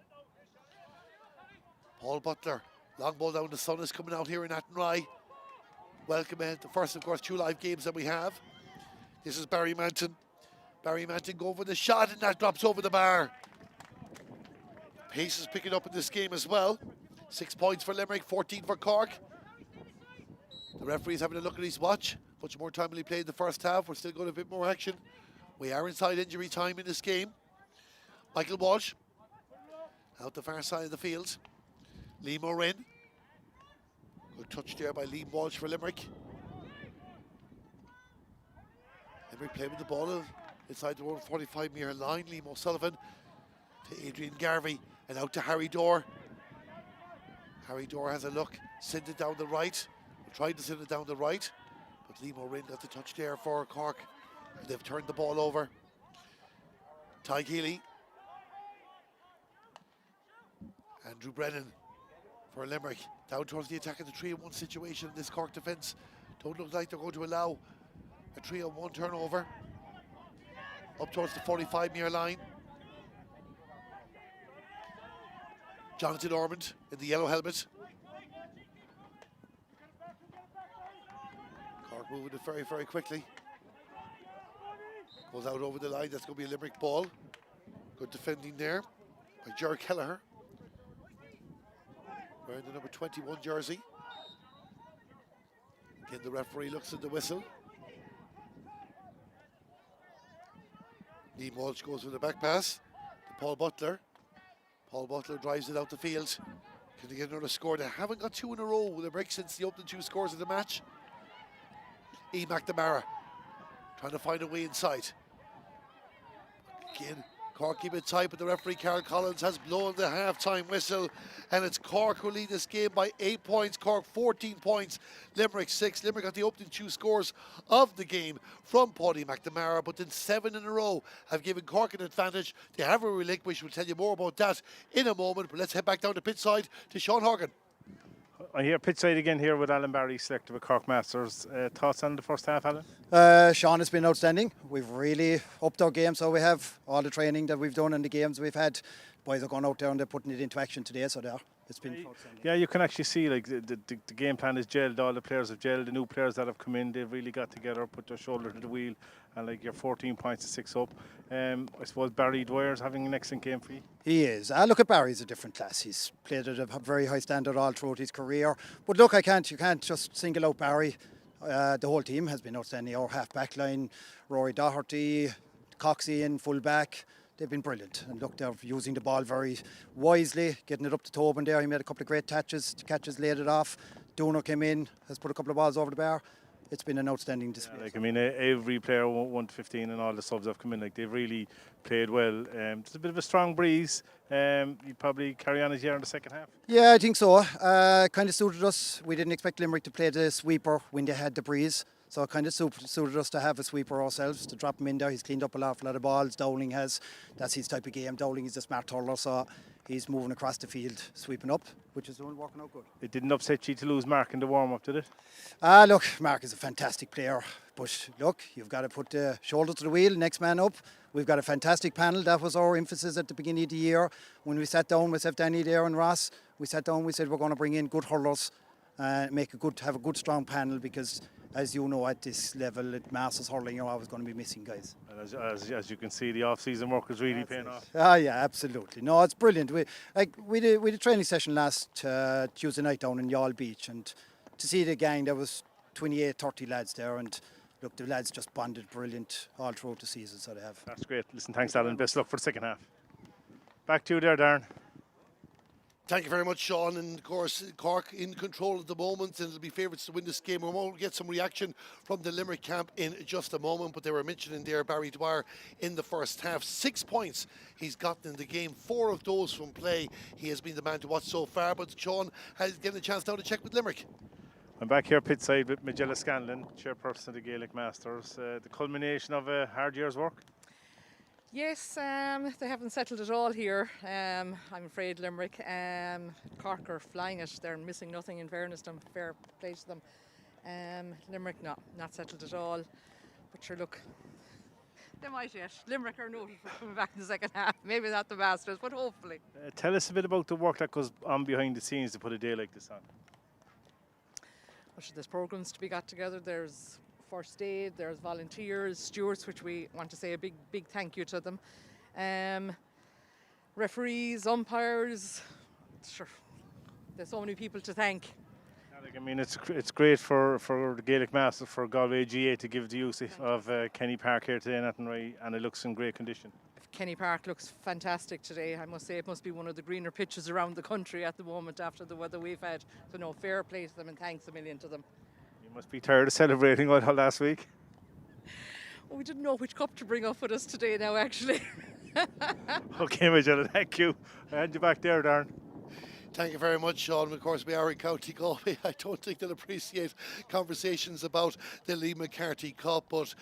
Paul Butler, long ball down. The sun is coming out here in Athenry. Welcome in the first, of course, 2 live games that we have. This is Barry Manton. Barry Manton going for the shot, and that drops over the bar. Pace is picking up in this game as well. 6 points for Limerick, 14 for Cork. The referee's having a look at his watch. Much more time than he played in the first half. We're still going to a bit more action. We are inside injury time in this game. Michael Walsh out the far side of the field. Liam O'Rin. Good touch there by Liam Walsh for Limerick. Limerick playing with the ball inside the 145-metre line. Liam O'Sullivan to Adrian Garvey, and out to Harry Dorr. Harry Dorr has a look, send it down the right. Tried to send it down the right, but Liam O'Rin got the touch there for Cork. And they've turned the ball over. Ty Keeley. Andrew Brennan for Limerick. Down towards the attack of the 3-on-1 situation in this Cork defence. Don't look like they're going to allow a 3-on-1 turnover. Up towards the 45-metre line. Jonathan Ormond in the yellow helmet. Cork moving it very, very quickly. Goes out over the line. That's going to be a Limerick ball. Good defending there by Ger Kelleher, wearing the number 21 jersey. Again, the referee looks at the whistle. Liam Walsh goes with a back pass to Paul Butler. Paul Butler drives it out the field. Can they get another score? They haven't got 2 in a row with a break since the opening 2 scores of the match. E. McNamara trying to find a way inside. Again, Cork keep it tight, but the referee, Karol Collins, has blown the half-time whistle, and it's Cork who lead this game by 8 points. Cork 14 points, Limerick 6. Limerick got the opening 2 scores of the game from Paddy McNamara, but then 7 in a row have given Cork an advantage. They have a relinquish. We'll tell you more about that in a moment, but let's head back down to pit side to Sean Horgan. I'm here pit side again here with Alan Barry, selector with Cork Masters. Thoughts on the first half, Alan? Sean has been outstanding. We've really upped our game, so we have all the training that we've done and the games we've had. Boys are going out there and they're putting it into action today, so it's been outstanding. Yeah, you can actually see like the game plan is gelled. All the players have gelled. The new players that have come in, they've really got together, put their shoulder to the wheel, and like you're 14 points to 6 up. I suppose Barry Dwyer's having an excellent game for you. He is. Look at Barry's a different class. He's played at a very high standard all throughout his career. But look, you can't just single out Barry. The whole team has been outstanding. Our half-back line, Rory Doherty, Coxey in full-back. They've been brilliant. And look, they're using the ball very wisely, getting it up to Tobin there. He made a couple of great catches, laid it off. Dooner came in, has put a couple of balls over the bar. It's been an outstanding display. Yeah, every player 1 to 15 and all the subs have come in. They've really played well. Just a bit of a strong breeze. You'd probably carry on as you are in the second half. Yeah, I think so. Kind of suited us. We didn't expect Limerick to play the sweeper when they had the breeze. So it kind of suited us to have a sweeper ourselves, to drop him in there. He's cleaned up a lot of balls. Dowling has. That's his type of game. Dowling is a smart hurler, so he's moving across the field, sweeping up, which is working out good. It didn't upset you to lose Mark in the warm-up, did it? Look, Mark is a fantastic player. But look, you've got to put the shoulder to the wheel, next man up. We've got a fantastic panel. That was our emphasis at the beginning of the year. When we sat down, myself, Danny there and Ross, we sat down, we said we're going to bring in good hurlers, have a good strong panel, because as you know, at this level, at Masters hurling, you're always going to be missing guys. And as you can see, the off-season work is really paying off. Yeah, absolutely. No, it's brilliant. We did a training session last Tuesday night down in Yall Beach, and to see the gang, there was 28, 30 lads there, and look, the lads just bonded brilliant all throughout the season, so they have. That's great. Listen, thanks, Alan. Best luck for the second half. Back to you there, Darren. Thank you very much, Sean. And of course, Cork in control at the moment, and it'll be favourites to win this game. We won't get some reaction from the Limerick camp in just a moment, but they were mentioning there Barry Dwyer in the first half. 6 points he's gotten in the game, 4 of those from play. He has been the man to watch so far, but Sean has getting a chance now to check with Limerick. I'm back here pittside with Magella Scanlon, chairperson of the Gaelic Masters. The culmination of a hard year's work. Yes, they haven't settled at all here. I'm afraid Limerick. Cork are flying it. They're missing nothing, in fairness to them. Fair play to them. Limerick, no, not settled at all. But sure, look, they might yet. Limerick are noted for coming back in the second half. Maybe not the Masters, but hopefully. Tell us a bit about the work that goes on behind the scenes to put a day like this on. Well, there's programs to be got together. There's first aid, there's volunteers, stewards, which we want to say a big thank you to them. Referees, umpires, sure, there's so many people to thank. I mean, it's great for the Gaelic Masters, for Galway GA to give the use of Kenny Park here today in Athenry, and it looks in great condition. Kenny Park looks fantastic today. I must say it must be one of the greener pitches around the country at the moment after the weather we've had. So no, fair play to them, and thanks a million to them. You must be tired of celebrating all last week. Well, we didn't know which cup to bring up with us today now, actually. Okay, Magella, thank you. I hand you back there, Darren. Thank you very much, Sean. Of course, we are in County Galway. I don't think they'll appreciate conversations about the Lee McCarthy Cup, but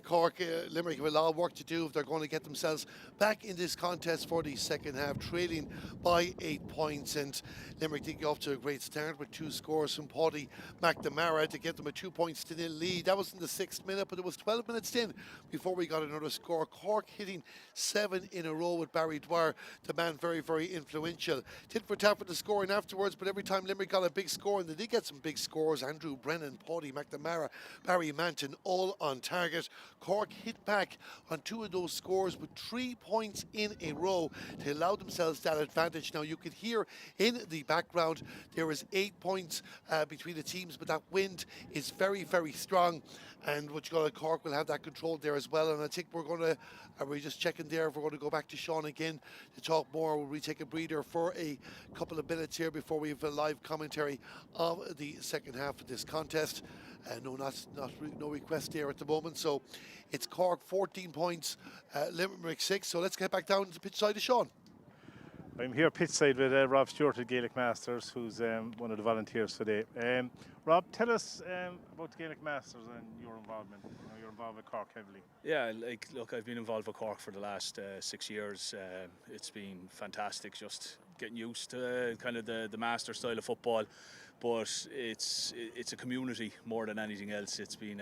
Cork, Limerick have a lot of work to do if they're going to get themselves back in this contest for the second half, trailing by 8 points. And Limerick did get off to a great start with 2 scores from Paddy McNamara to get them a 2 points to nil lead. That was in the 6th minute, but it was 12 minutes in before we got another score. Cork hitting 7 in a row with Barry Dwyer, the man very, very influential. Tit for tat for the scoring afterwards, but every time Limerick got a big score, and they did get some big scores, Andrew Brennan, Paddy McNamara, Barry Manton, all on target. Cork hit back on 2 of those scores with 3 points in a row to allow themselves that advantage. Now you could hear in the background there is 8 points between the teams, but that wind is very, very strong, and what you got at Cork will have that control there as well. And I think we're going to, are we just checking there if we're going to go back to Sean again to talk more? Will we take a breather for a couple of minutes here before we have a live commentary of the second half of this contest? No request there at the moment. So it's Cork 14 points, Limerick 6. So let's get back down to the pitch side of Sean. I'm here pitchside with Rob Stewart at Gaelic Masters, who's one of the volunteers today. Rob, tell us about the Gaelic Masters and your involvement. You're involved with Cork heavily. Yeah, look, I've been involved with Cork for the last 6 years. It's been fantastic, just getting used to kind of the master style of football. But it's a community more than anything else. It's been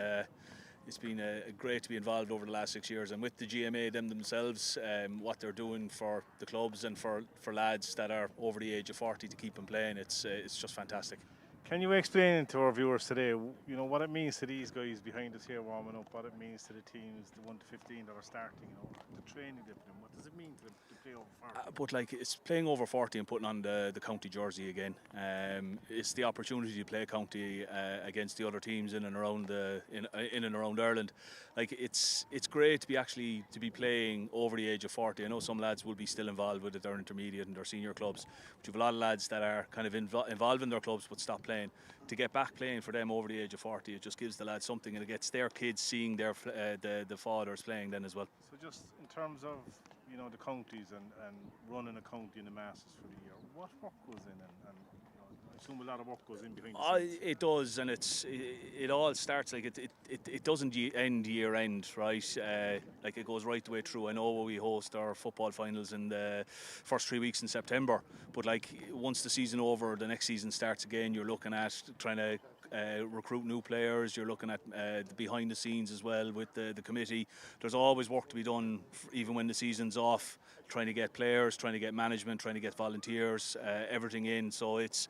great to be involved over the last 6 years, and with the GMA themselves, what they're doing for the clubs and for lads that are over the age of 40 to keep them playing, it's just fantastic. Can you explain to our viewers today, what it means to these guys behind us here warming up, what it means to the teams, the 1 to 15 that are starting, the training they put in, what does it mean to them to play over 40? But it's playing over 40 and putting on the county jersey again. It's the opportunity to play county against the other teams in and around in and around Ireland. It's great to be playing over the age of 40. I know some lads will be still involved with their intermediate and their senior clubs, but you have a lot of lads that are kind of involved in their clubs but stop playing. To get back playing for them over the age of 40, it just gives the lads something, and it gets their kids seeing the fathers playing then as well. So just in terms of you know, the counties and running a county in the Masters for the year, what work goes in, and you know, I assume a lot of work goes in behind the scenes. It does, and it all starts like it doesn't end year end, right? Like it goes right the way through. I know we host our football finals in the first 3 weeks in September, but like once the season over, the next season starts again. You're looking at trying to recruit new players. You're looking at the behind the scenes as well with the committee. There's always work to be done, even when the season's off. Trying to get players, trying to get management, trying to get volunteers, everything in. So it's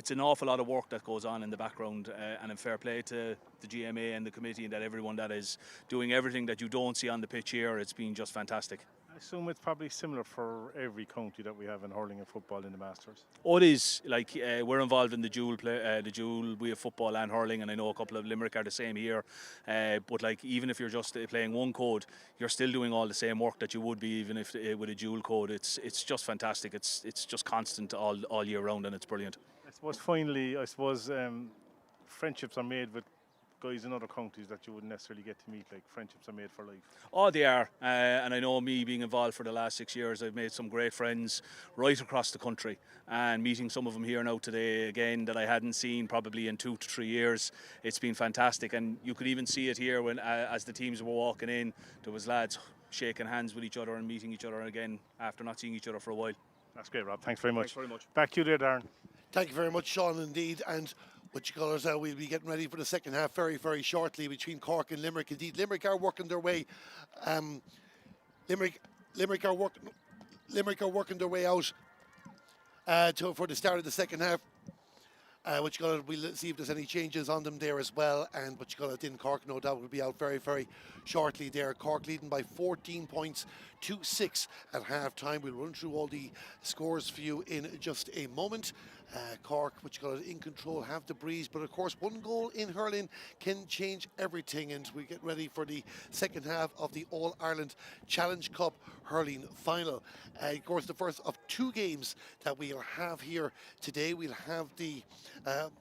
an awful lot of work that goes on in the background, and in fair play to the GMA and the committee and that everyone that is doing everything that you don't see on the pitch here. It's been just fantastic. I assume it's probably similar for every county that we have in hurling and football in the Masters. Oh, it is. Like we're involved in the dual. We have football and hurling, and I know a couple of Limerick are the same here. But like even if you're just playing one code, you're still doing all the same work that you would be even if with a dual code. It's just fantastic. It's just constant all year round, and it's brilliant. I suppose finally, friendships are made with guys in other counties that you wouldn't necessarily get to meet. Like friendships are made for life. Oh, they are. And I know me being involved for the last 6 years, I've made some great friends right across the country, and meeting some of them here now today again that I hadn't seen probably in 2 to 3 years. It's been fantastic, and you could even see it here when as the teams were walking in, there was lads shaking hands with each other and meeting each other again after not seeing each other for a while. That's great, Rob. Thanks very much. Thanks very much. Back to you there, Darren. Thank you very much, Sean, indeed. And what you call it, we'll be getting ready for the second half very, very shortly between Cork and Limerick. Indeed, Limerick are working their way. Limerick are working their way out for the start of the second half. What you call it, we'll see if there's any changes on them there as well. And what you call it, in Cork, no doubt, will be out very, very shortly there. Cork leading by 14 points to 6 at half time. We'll run through all the scores for you in just a moment. Cork, what you call it, in control, have the breeze, but of course one goal in hurling can change everything, and we get ready for the second half of the All-Ireland Challenge Cup hurling final. Of course, the first of 2 games that we'll have here today. We'll have the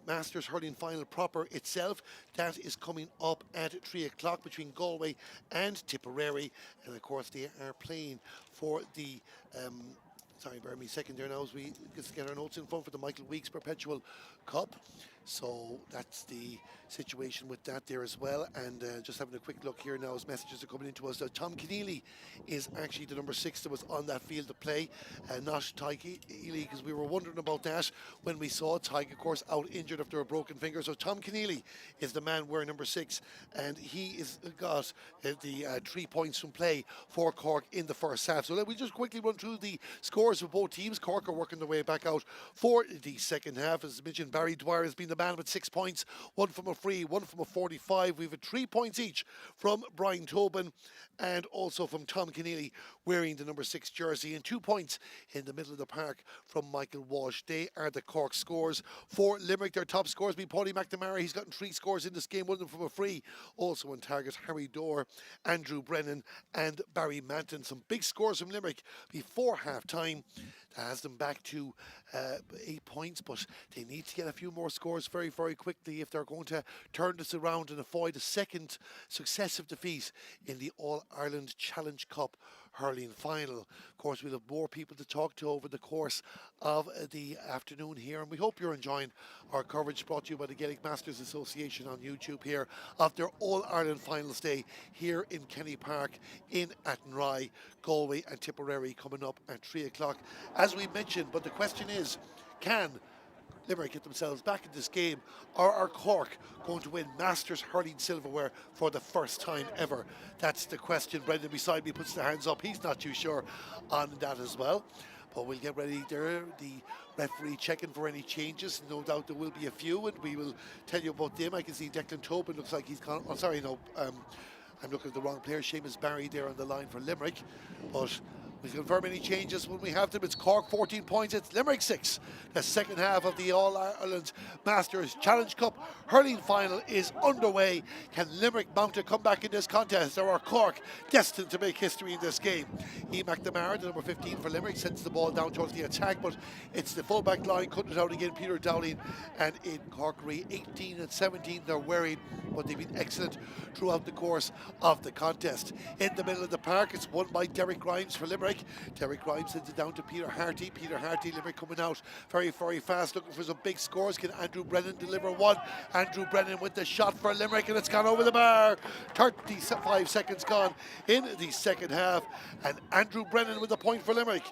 Masters hurling final proper itself. That is coming up at 3 o'clock between Galway and Tipperary, and of course they are playing for the sorry, bear me a second there now as we get our notes in front for the Michael Weeks Perpetual Cup. So that's the situation with that there as well. And just having a quick look here now as messages are coming into us. Tom Keneally is actually the number 6 that was on that field of play, not Tyke Ely, because we were wondering about that when we saw Tyke, of course, out injured after a broken finger. So Tom Keneally is the man wearing number 6, and he is got the 3 points from play for Cork in the first half. So let me just quickly run through the scores of both teams. Cork are working their way back out for the second half. As mentioned, Barry Dwyer has been the man with 6 points, 1 from a free, 1 from a 45. We've had 3 points each from Brian Tobin and also from Tom Keneally wearing the number 6 jersey, and 2 points in the middle of the park from Michael Walsh. They are the Cork scores. For Limerick, their top scores be Paulie McNamara. He's gotten 3 scores in this game, 1 of them from a free. Also on target, Harry Dorr, Andrew Brennan and Barry Manton. Some big scores from Limerick before half time. That has them back to 8 points, but they need to get a few more scores very, very quickly if they're going to turn this around and avoid a second successive defeat in the All-Ireland Challenge Cup hurling final. Of course, we'll have more people to talk to over the course of the afternoon here, and we hope you're enjoying our coverage brought to you by the Gaelic Masters Association on YouTube here of their All-Ireland Finals Day here in Kenny Park in Athenry, Galway and Tipperary coming up at 3 o'clock. As we mentioned, but the question is, can Limerick get themselves back in this game, or are Cork going to win Masters hurling silverware for the first time ever? That's the question. Brendan beside me puts the hands up. He's not too sure on that as well. But we'll get ready there. The referee checking for any changes. No doubt there will be a few, and we will tell you about them. I can see Declan Tobin looks like he's gone. Oh, sorry, no. I'm looking at the wrong player. Seamus Barry there on the line for Limerick. But We confirm any changes when we have them. It's Cork 14 points, it's Limerick 6. The second half of the All-Ireland Masters Challenge Cup hurling final is underway. Can Limerick mount a comeback in this contest, or are Cork destined to make history in this game? Ian McNamara, the number 15 for Limerick, sends the ball down towards the attack, but it's the full-back line cutting it out again. Peter Dowling and in Corkery 18 and 17, they're worried, but they've been excellent throughout the course of the contest. In the middle of the park, it's won by Derek Grimes for Limerick. Derek Grimes sends it down to Peter Harty. Peter Harty, Limerick coming out very, very fast, looking for some big scores. Can Andrew Brennan deliver one? Andrew Brennan with the shot for Limerick, and it's gone over the bar. 35 seconds gone in the second half, and Andrew Brennan with the point for Limerick.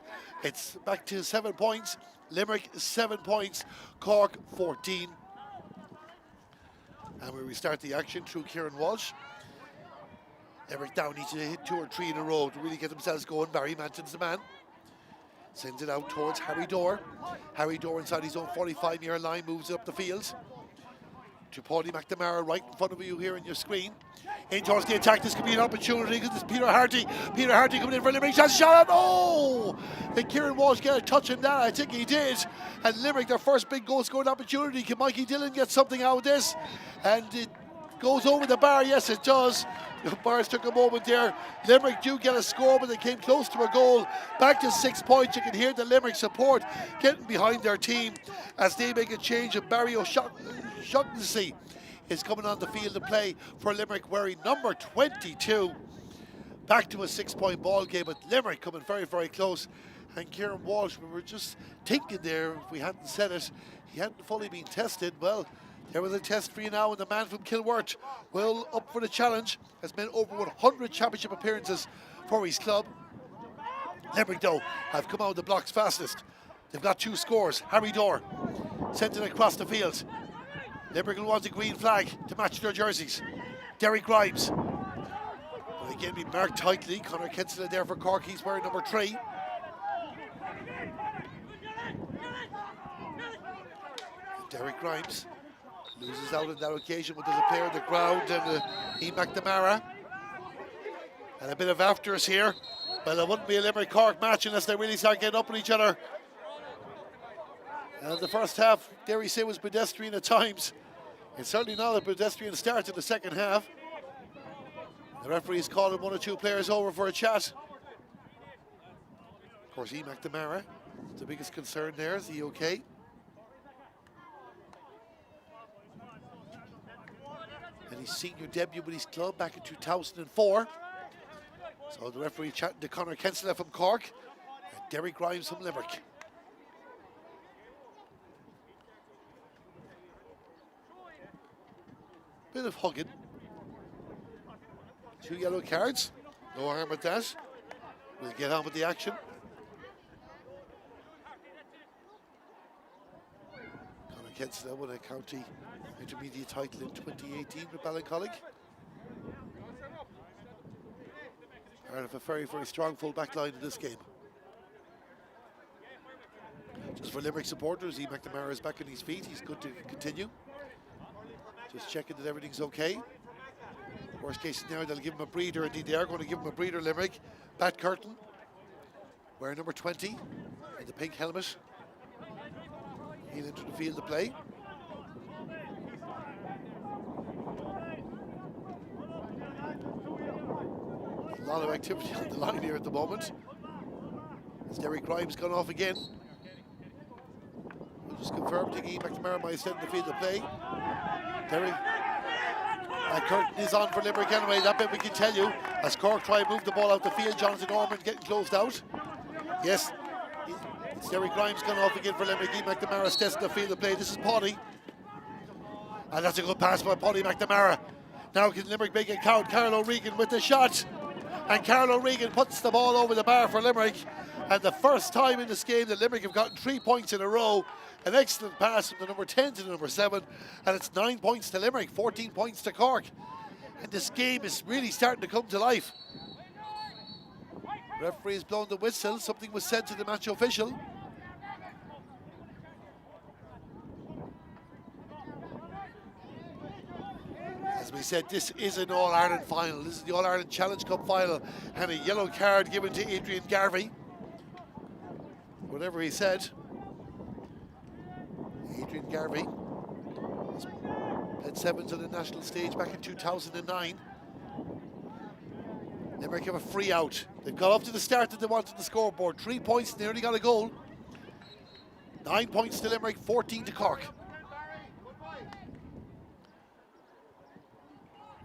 It's back to 7 points. Limerick 7 points, Cork 14. And we restart the action through Kieran Walsh. Limerick down needs to hit 2 or 3 in a row to really get themselves going. Barry Manton's the man. Sends it out towards Harry Dorr. Harry Dorr inside his own 45-yard line, moves it up the field. To Paulie McNamara right in front of you here on your screen. In towards the attack, this could be an opportunity because it's Peter Harty. Peter Harty coming in for Limerick, shot out. Oh! Did Kieran Walsh get a touch on that? I think he did. And Limerick, their first big goal scoring opportunity. Can Mikey Dillon get something out of this? And it goes over the bar. Yes, it does. The bars took a moment there. Limerick do get a score, but they came close to a goal. Back to 6 points. You can hear the Limerick support getting behind their team as they make a change. And Barry O'Shaughnessy is coming on the field to play for Limerick, wearing number 22. Back to a 6-point ball game, but Limerick coming very, very close. And Kieran Walsh, we were just thinking there, if we hadn't said it, he hadn't fully been tested. Well, there was a test for you now, and the man from Kilworth, well, up for the challenge, has made over 100 championship appearances for his club. Limerick, though, have come out of the blocks fastest. They've got 2 scores. Harry Dorr sent it across the field. Limerick will want a green flag to match their jerseys. Derek Grimes will again be marked tightly. Conor Kinsella there for Cork, he's wearing number 3. Derek Grimes loses out on that occasion, but there's a player on the ground, and Ian McNamara. And a bit of after us here. Well, it wouldn't be a Limerick-Cork match unless they really start getting up on each other. And the first half, dare we say, was pedestrian at times. It's certainly not a pedestrian start in the second half. The referee is calling 1 or 2 players over for a chat. Of course, Ian McNamara, the biggest concern there. Is he okay? And his senior debut with his club back in 2004. So the referee chatting to Conor Kinsella from Cork and Derek Grimes from Limerick. Bit of hugging. 2 yellow cards. No harm with that. We'll get on with the action. Conor Kinsella won a county intermediate title in 2018 with Ballincollig. Part of a very, very strong full back line in this game. Just for Limerick supporters, Ian McNamara is back on his feet. He's good to continue. Just checking that everything's okay. Worst case scenario, they'll give him a breather. Indeed, they are going to give him a breather, Limerick. Pat Curtin, wearing number 20 in the pink helmet. He'll enter the field to play. A lot of activity on the line here at the moment. As Derek Grimes gone off again. We'll just confirm that Ian McNamara might send the field to play. Derek Curtin is on for Limerick anyway, that bit we can tell you. As Cork try and move the ball out the field, Jonathan Ormond getting closed out. Yes, it's Derek Grimes gone off again for Limerick. Ian McNamara steps the field to play. This is Paddy. And that's a good pass by Paddy McNamara. Now can Limerick make it count? Karol O'Regan with the shot. And Karol O'Regan puts the ball over the bar for Limerick. And the first time in this game that Limerick have gotten 3 points in a row. An excellent pass from the number 10 to the number 7. And it's 9 points to Limerick, 14 points to Cork. And this game is really starting to come to life. Referee has blown the whistle. Something was said to the match official. As we said, this is an All-Ireland final. This is the All-Ireland Challenge Cup final. And a yellow card given to Adrian Garvey. whatever he said. Adrian Garvey played sevens on the national stage back in 2009. Limerick have a free out. They've got up to the start that they wanted the scoreboard. 3 points, nearly got a goal. 9 points to Limerick, 14 to Cork.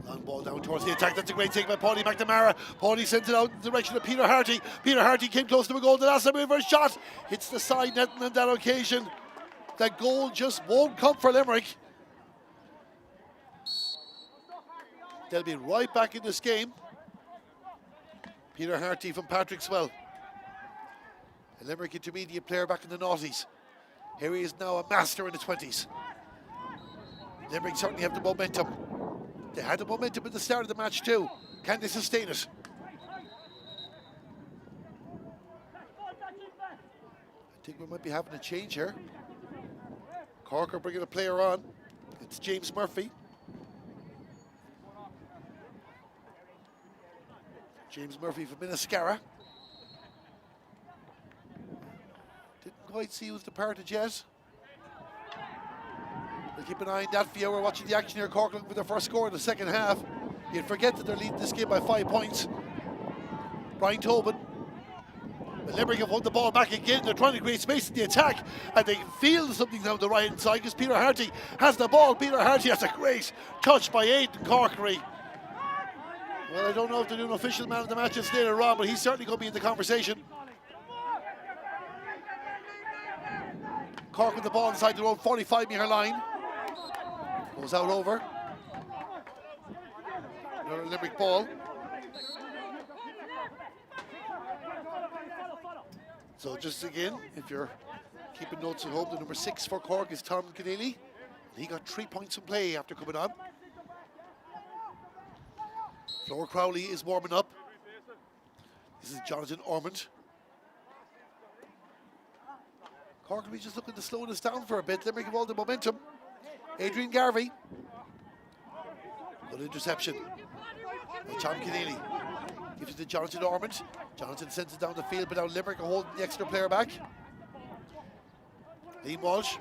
Long ball down towards the attack. That's a great take by Paudie McNamara. Paudie sent it out in the direction of Peter Harty. Peter Harty came close to a goal. The last time for a shot. Hits the side net on that occasion. That goal just won't come for Limerick. They'll be right back in this game. Peter Harty from Patrickswell. A Limerick intermediate player back in the noughties. Here he is now a master in the 20s. Limerick certainly have the momentum. They had the momentum at the start of the match too. Can they sustain it? I think we might be having a change here. Cork are bringing a player on. It's James Murphy. James Murphy from Minnescara. Didn't quite see who's departed yet. We'll keep an eye on that for you. We're watching the action here. Cork looking for their first score in the second half. You'd forget that they're leading this game by 5 points. Brian Tobin. But Limerick have won the ball back again. They're trying to create space in the attack, and they can feel something down the right hand side because Peter Harty has the ball. Peter Harty has a great touch by Aidan Corkery. Well, I don't know if they're doing official man of the match later on, but he's certainly going to be in the conversation. Cork with the ball inside their own 45-metre line. Goes out over. Another Limerick ball. So just again, if you're keeping notes at home, the number 6 for Cork is Tom Keneally. He got 3 points in play after coming on. Flor Crowley is warming up. This is Jonathan Ormond. Cork will be just looking to slow this down for a bit. Limerick have all the momentum. Adrian Garvey. Good interception by Tom Keneally. Gives it to Jonathan Ormond. Jonathan sends it down the field, but now Limerick are holding the extra player back. Liam Walsh.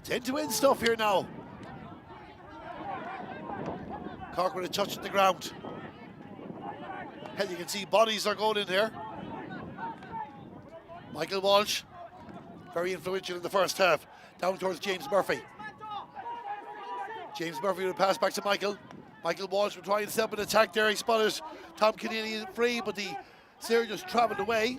10-to-win stuff here now. Cork with a touch at the ground. Hell, you can see bodies are going in there. Michael Walsh, very influential in the first half. Down towards James Murphy. James Murphy will pass back to Michael. Michael Walsh will try and set up an attack there. He spotted Tom Keneally free, but the Sarah just travelled away.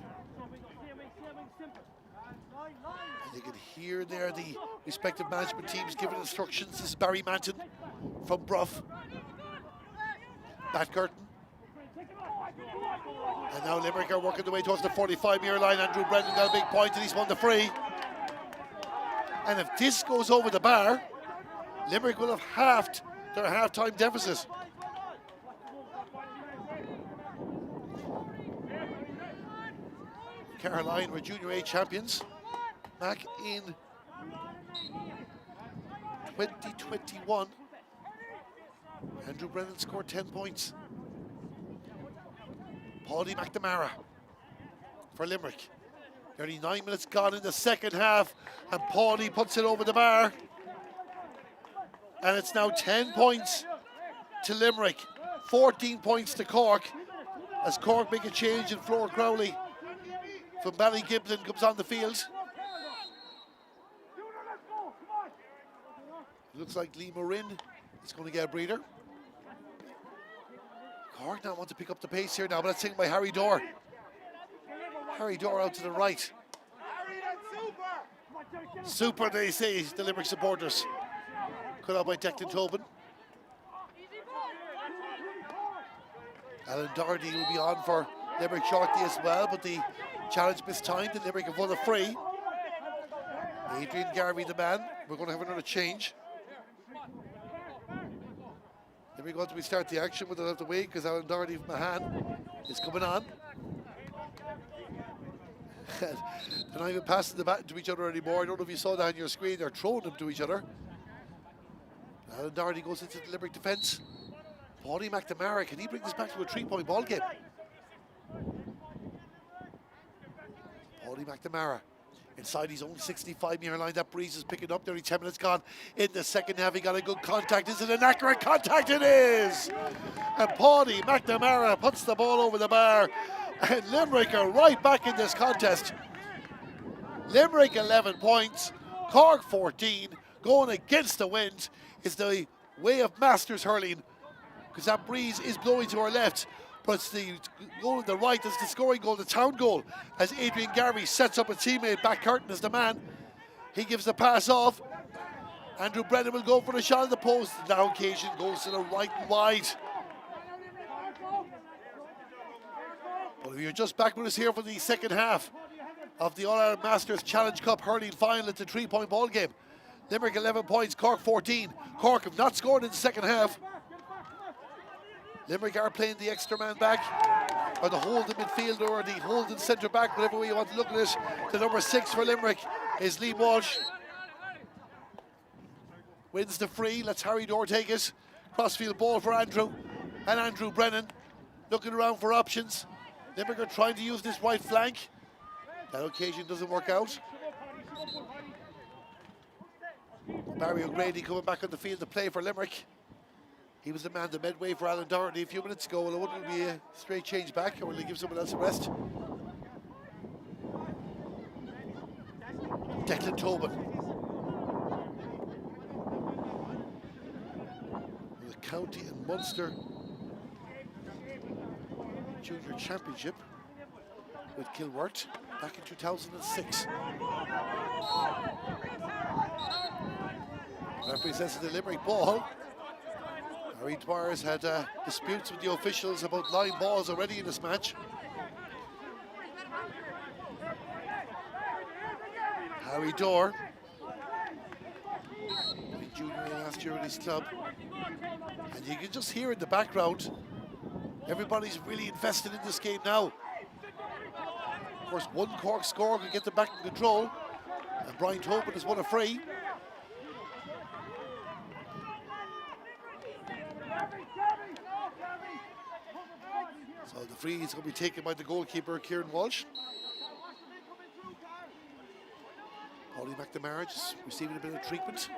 And you can hear there the respective management teams giving instructions. This is Barry Manton from Bruff. Matt Curtin. And now Limerick are working their way towards the 45-metre line. Andrew Brendan got a big point and he's won the free. And if this goes over the bar, Limerick will have halved their half-time deficit. Caroline were Junior A champions back in 2021. Andrew Brennan scored 10 points. Paudie McNamara for Limerick. Nearly 9 minutes gone in the second half, and Paudie puts it over the bar. And it's now 10 points to Limerick, 14 points to Cork, as Cork make a change in Flor Crowley from Ballygibson comes on the field. Looks like Lee Morin is going to get a breather. Cork now want to pick up the pace here now, but that's taken by Harry Dorr. Harry Dorr out to the right. Super, they say, the Limerick supporters. Cut out by Declan Tobin. Alan Doherty will be on for Limerick shortly as well, but the challenge mistimed and Limerick have won a free. Adrian Garvey the man. We're going to have another change. Limerick want to restart the action, but they'll have to wait because Alan Doherty from Mahan is coming on. They're not even passing the baton to each other anymore. I don't know if you saw that on your screen. They're throwing them to each other. Alan Doherty goes into the Limerick defence. Paudie McNamara, can he bring this back to a 3-point ball game? Paudie Paudie McNamara inside his own 65-metre line. That breeze is picking up. Nearly 10 minutes gone in the second half. He got a good contact. Is it an accurate contact? It is! And Paudie McNamara puts the ball over the bar. And Limerick are right back in this contest. Limerick 11 points, Cork 14. Going against the wind is the way of Masters hurling, because that breeze is blowing to our left. But it's the goal on the right, that's the scoring goal, the town goal, as Adrian Garvey sets up a teammate. Back curtain is the man. He gives the pass off. Andrew Brennan will go for the shot at the post. Now occasion goes to the right and wide. But if you're just back with us here for the second half of the All-Ireland Masters Challenge Cup hurling final, it's a 3-point ball game. Limerick 11 points, Cork 14. Cork have not scored in the second half. Limerick are playing the extra man back, or the holding midfielder, or the holding centre back, whatever way you want to look at it. The number 6 for Limerick is Liam Walsh. Wins the free, lets Harry Dorr take it. Crossfield ball for Andrew, and Andrew Brennan looking around for options. Limerick are trying to use this right flank. That occasion doesn't work out. Barry O'Grady coming back on the field to play for Limerick. He was the man to midway for Alan Doherty a few minutes ago. Well, it wouldn't be a straight change back, or will he give someone else a rest? Declan Tobin. The County and Munster Junior Championship with Kilworth back in 2006. Represents the Limerick ball. Harry Dwyer's had disputes with the officials about line balls already in this match. Harry Dorr, junior last year at his club, and you can just hear in the background, everybody's really invested in this game now. Of course, one Cork score can get them back in control, and Brian Tobin has won a free. So the free is going to be taken by the goalkeeper, Kieran Walsh. Paudie McNamara just receiving a bit of treatment.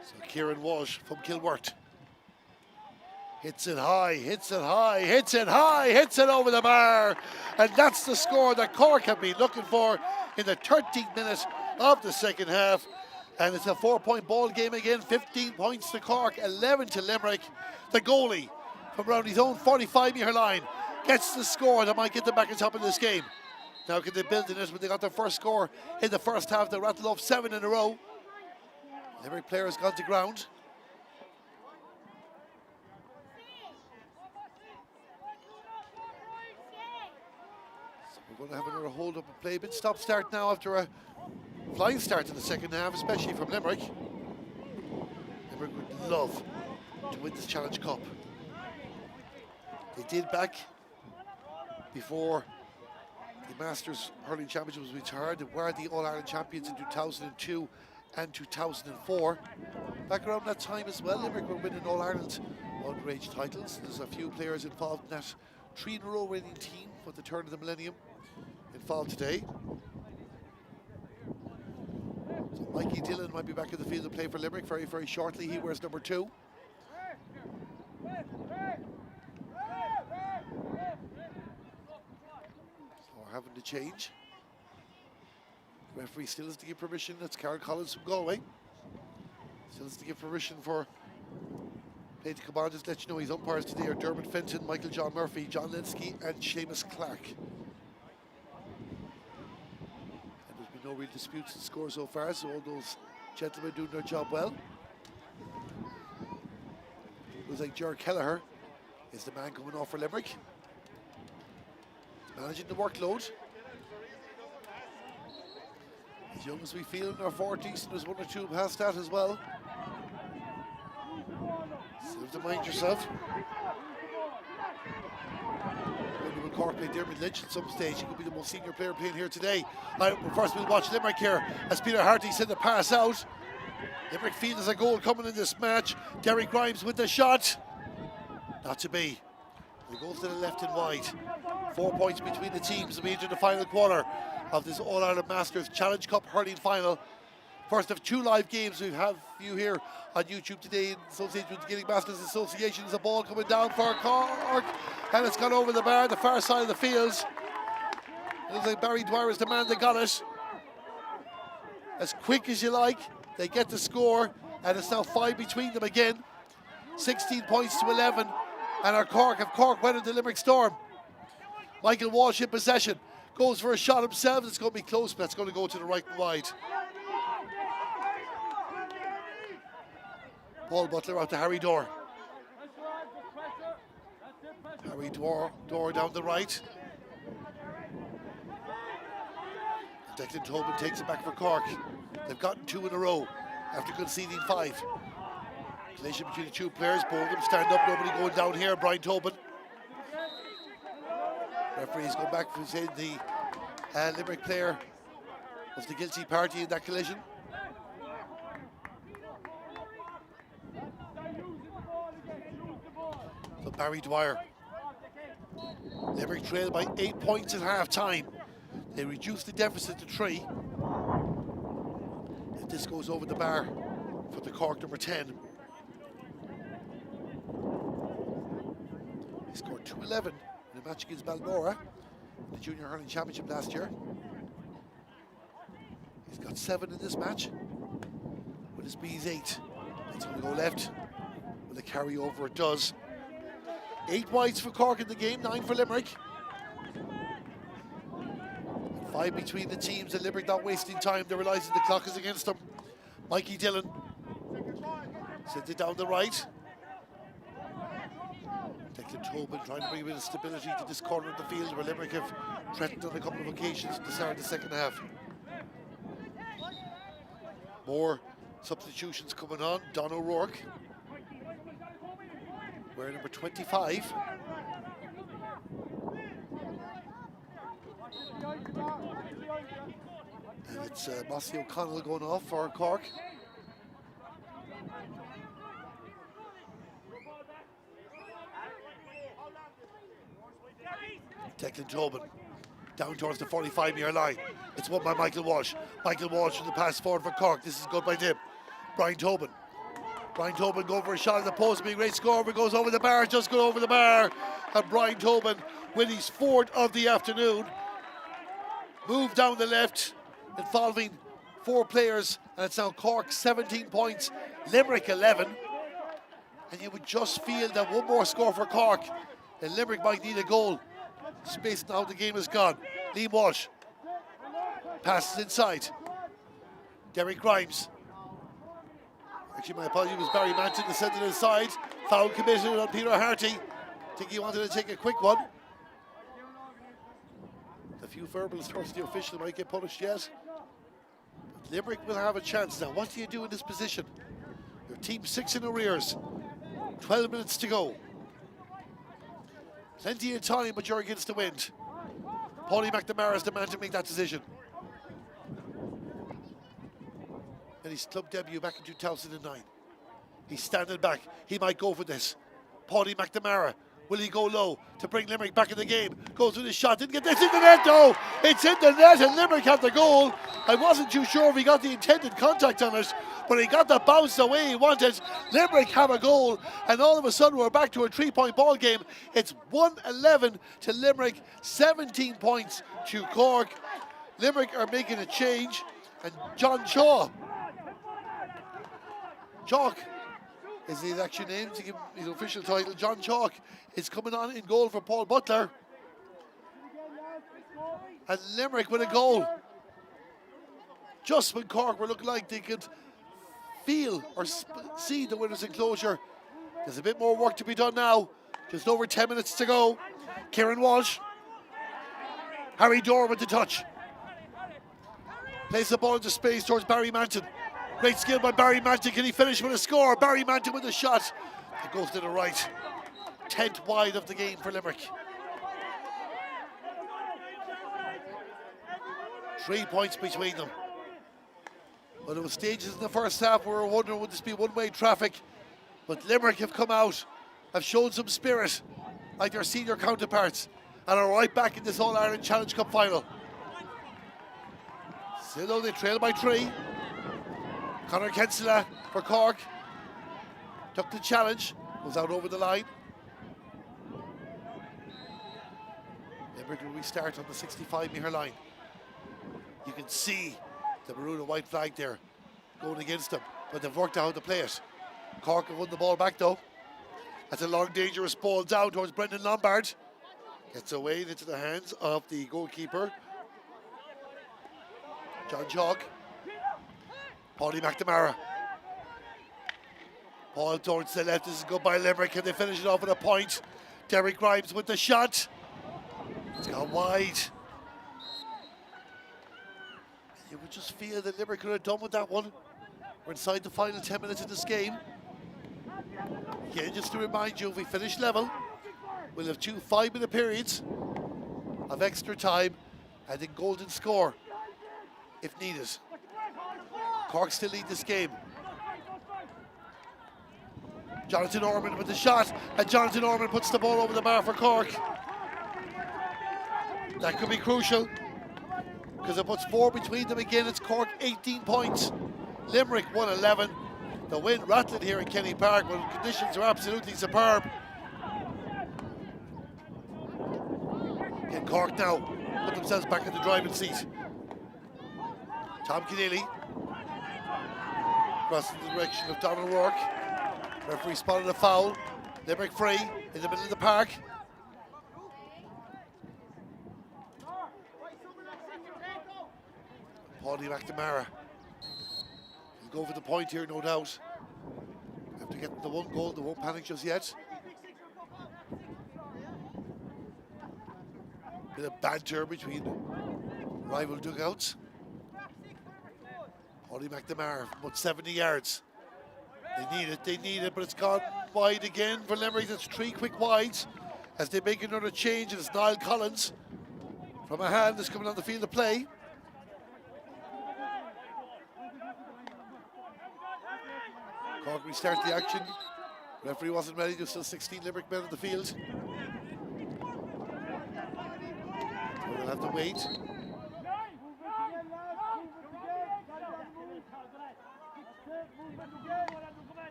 So Kieran Walsh from Kilworth. Hits it high, hits it high, hits it high, hits it over the bar. And that's the score that Cork have been looking for in the 13th minute of the second half. And it's a 4-point ball game again. 15 points to Cork, 11 to Limerick. The goalie from around his own 45-metre line gets the score that might get them back on top of this game. Now can they build in it when they got their first score in the first half? They rattled off 7 in a row. Limerick players gone to ground. We're going to have another hold up and play. A bit stop start now after a flying start in the second half, especially from Limerick. Limerick would love to win this Challenge Cup. They did back before the Masters Hurling Championship was retired. They were the All-Ireland champions in 2002 and 2004. Back around that time as well, Limerick were winning All-Ireland underage titles. There's a few players involved in that 3-in-a-row winning team for the turn of the millennium involved today. So Mikey Dillon might be back in the field to play for Limerick very, very shortly. He wears number 2. So we're having to change. The referee still has to give permission. That's Karol Collins from Galway. Still has to give permission for play to come on. Just let you know his umpires today are Dermot Fenton, Michael John Murphy, John Lenski and Seamus Clark. And there's been no real disputes in score so far, so all those gentlemen doing their job well. Looks like Ger Kelleher is the man coming off for Limerick. Managing the workload. As young as we feel in our 40s, and there's 1 or 2 past that as well. So you have to mind yourself. Maybe will Cork play Dermot Lynch at some stage. He could be the most senior player playing here today. First we'll watch Limerick here as Peter Harty sent the pass out. Limerick feel there's a goal coming in this match. Derek Grimes with the shot. Not to be. He goes to the left and wide. 4 points between the teams as we enter the final quarter of this All-Ireland Masters Challenge Cup hurling final. First of 2 live games we have you here on YouTube today in association with the Gaelic Masters Association. There's a ball coming down for Cork, and it's gone over the bar, the far side of the field. It looks like Barry Dwyer is the man that got it. As quick as you like, they get the score, and it's now 5 between them again. 16 points to 11, and our Cork weathered the Limerick storm. Michael Walsh in possession, goes for a shot himself. It's going to be close, but it's going to go to the right and wide. Paul Butler out to Harry Dorr. Harry Dorr down the right. Declan Tobin takes it back for Cork. They've gotten 2 in a row after conceding 5. Collision between the 2 players. Both of them stand up, nobody going down here. Brian Tobin. Referee's going back for saying the Limerick player was the guilty party in that collision. So Barry Dwyer. Limerick trailed by 8 points at half time. They reduced the deficit to 3. If this goes over the bar for the Cork number 10. He scored 211 in a match against Balmora in the Junior Hurling Championship last year. He's got 7 in this match with his B's 8. It's going to go left. Will it carry over? It does. 8 wides for Cork in the game, 9 for Limerick. 5 between the teams, and Limerick not wasting time. They're realising the clock is against them. Mikey Dillon sends it down the right. Declan Tobin trying to bring a bit of stability to this corner of the field where Limerick have threatened on a couple of occasions at the start of the second half. More substitutions coming on. Don O'Rourke wearing number 25. And it's Mossy O'Connell going off for Cork. Declan Tobin down towards the 45-yard line. It's won by Michael Walsh. Michael Walsh with the pass forward for Cork. This is good by Dim. Brian Tobin. Brian Tobin going for a shot at the post. Being a great score, but goes over the bar. Just go over the bar. And Brian Tobin with his 4th of the afternoon. Move down the left, involving 4 players, and it's now Cork 17 points, Limerick 11. And you would just feel that one more score for Cork, and Limerick might need a goal. Space now, the game is gone. Liam Walsh passes inside. Derek Grimes. Actually, my apology, was Barry Manton to send it inside. Foul committed on Peter Harty. I think he wanted to take a quick one. A few verbals towards the official might get punished yet. But Limerick will have a chance now. What do you do in this position? Your team 6 in arrears. 12 minutes to go. Plenty of time, but you're against the wind. Paulie McNamara is the man to make that decision. And his club debut back in 2009. He's standing back. He might go for this. Paulie McNamara. Will he go low to bring Limerick back in the game? Goes with his shot. Didn't get this in the net though. It's in the net and Limerick have the goal. I wasn't too sure if he got the intended contact on it, but he got the bounce the way he wanted. Limerick have a goal, and all of a sudden we're back to a 3-point ball game. It's 1-11 to Limerick, 17 points to Cork. Limerick are making a change, and John Chalk is his actual name, to give him his official title. John Chalk is coming on in goal for Paul Butler. And Limerick with a goal. Just when Cork were looking like they could feel or see the winner's enclosure. There's a bit more work to be done now. Just over 10 minutes to go. Kieran Walsh. Harry Dorr with the touch. Plays the ball into space towards Barry Manton. Great skill by Barry Manton. Can he finish with a score? Barry Manton with a shot. It goes to the right. 10th wide of the game for Limerick. 3 points between them. Well, there were stages in the first half where we were wondering would this be one-way traffic, but Limerick have come out, have shown some spirit like their senior counterparts, and are right back in this All-Ireland Challenge Cup final. Still though, they trail by 3. Conor Kinsella for Cork took the challenge, was out over the line. Limerick will restart on the 65-metre line. You can see the maroon and white flag there going against them, but they've worked out how to play it. Cork have won the ball back though. That's a long, dangerous ball down towards Brendan Lombard. Gets away into the hands of the goalkeeper, John Chalk. Paulie McNamara. Paul towards the left. This is good by Limerick. Can they finish it off with a point? Derek Grimes with the shot. It's gone wide. You would just feel that Limerick could have done with that one. We're inside the final 10 minutes of this game. Again, just to remind you, if we finish level, we'll have 2 5-minute periods of extra time and a golden score if needed. Cork still lead this game. Jonathan Orman with the shot, and Jonathan Orman puts the ball over the bar for Cork. That could be crucial, because it puts 4 between them again. It's Cork 18 points, Limerick 111. The wind rattling here in Kenny Park, but conditions are absolutely superb. Can Cork now put themselves back in the driving seat? Tom Keneally crossing the direction of Donald Rourke. Referee spotted a foul. Limerick free in the middle of the park. Paulie McNamara will go for the point here, no doubt. Have to get the 1 goal, they won't panic just yet. Bit of banter between rival dugouts. Paulie McNamara from about 70 yards. They need it, but it's gone wide again for Limerick. That's 3 quick wides as they make another change, and it's Niall Collins from a hand that's coming on the field of play. Cork restart the action. Referee wasn't ready, there's still 16 Limerick men on the field. So we'll have to wait.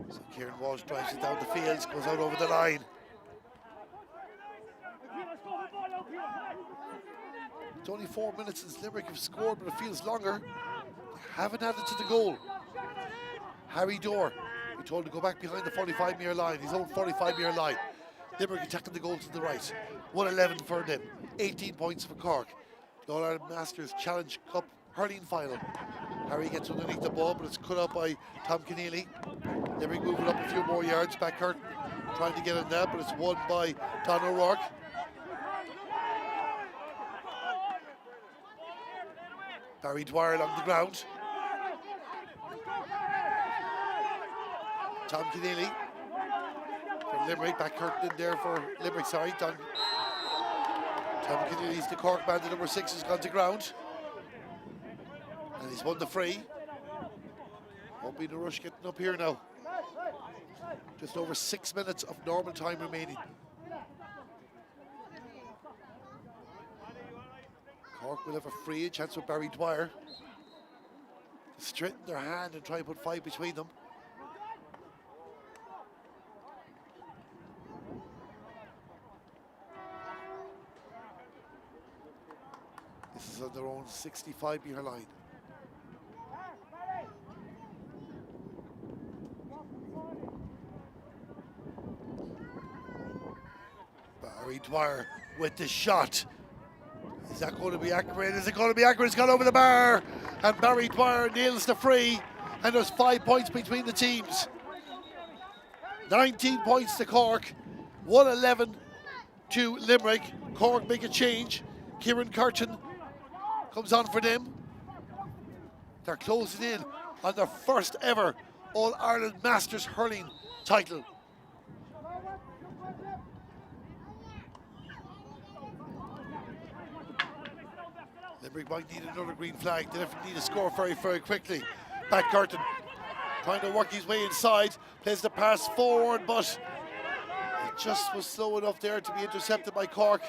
So Kieran Walsh drives it down the field, goes out over the line. It's only 4 minutes since Limerick have scored, but it feels longer. They haven't added to the goal. Harry Dorr, we're told to go back behind the 45-metre line, his own 45-metre line. Limerick attacking the goal to the right. 111 for them, 18 points for Cork. The All-Ireland Masters Challenge Cup hurling final. Harry gets underneath the ball, but it's cut out by Tom Keneally. Limerick moving up a few more yards. Back Curtin trying to get in there, but it's won by Don O'Rourke. Barry Dwyer along the ground. Tom Keneally for Limerick. Back Curtin in there for Limerick, sorry. Tom Keneally's the Cork man, the number 6 has gone to ground. And he's won the free. Won't be in a rush getting up here now. Just over 6 minutes of normal time remaining. Cork will have a free, a chance with Barry Dwyer to straighten their hand and try and put 5 between them. This is on their own 65-metre line. Barry Dwyer with the shot. Is that going to be accurate? Is it going to be accurate? It's gone over the bar. And Barry Dwyer nails the free. And there's 5 points between the teams. 19 points to Cork. 111 to Limerick. Cork make a change. Kieran Curtin comes on for them. They're closing in on their first ever All-Ireland Masters hurling title. Limerick might need another green flag. They definitely need to score very, very quickly. Back Curtin, trying to work his way inside, plays the pass forward, but it just was slow enough there to be intercepted by Cork.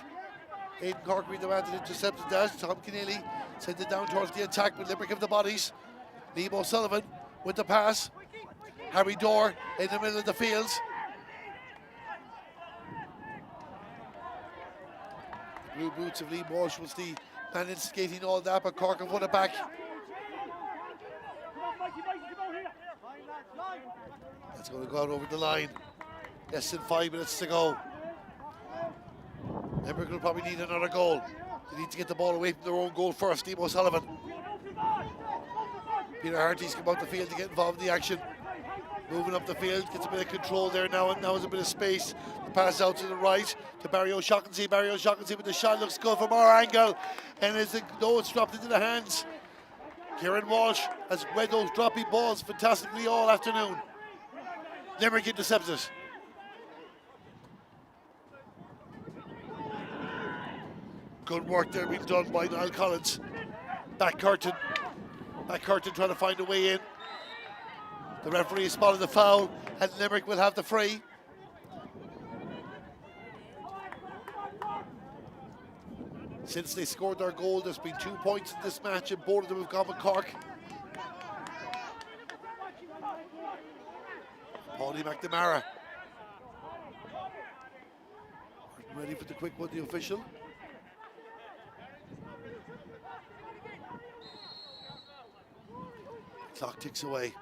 Aidan Cork being the man that intercepted that. Tom Keneally sent it down towards the attack, but Limerick have the bodies. Liam O'Sullivan with the pass. Harry Dorr in the middle of the field. Blue boots of Liam Walsh was the man instigating all that, but Cork have won it back. It's going to go out over the line. Less than 5 minutes to go. Limerick will probably need another goal. They need to get the ball away from their own goal first. Liam O'Sullivan. Peter Harty's come out the field to get involved in the action. Moving up the field, gets a bit of control there now, and now has a bit of space. The pass out to the right to Barry O'Shaughnessy. Barry O'Shaughnessy with the shot, looks good from our angle, and it's dropped into the hands. Kieran Walsh has read those dropping balls fantastically all afternoon. Limerick intercepts it. Good work there being done by Niall Collins. Back Curtin trying to find a way in. The referee spotted the foul, and Limerick will have the free. Since they scored their goal, there's been 2 points in this match, and both of them have gone with Cork. Paulie McNamara. Ready for the quick one, the official. Clock ticks away.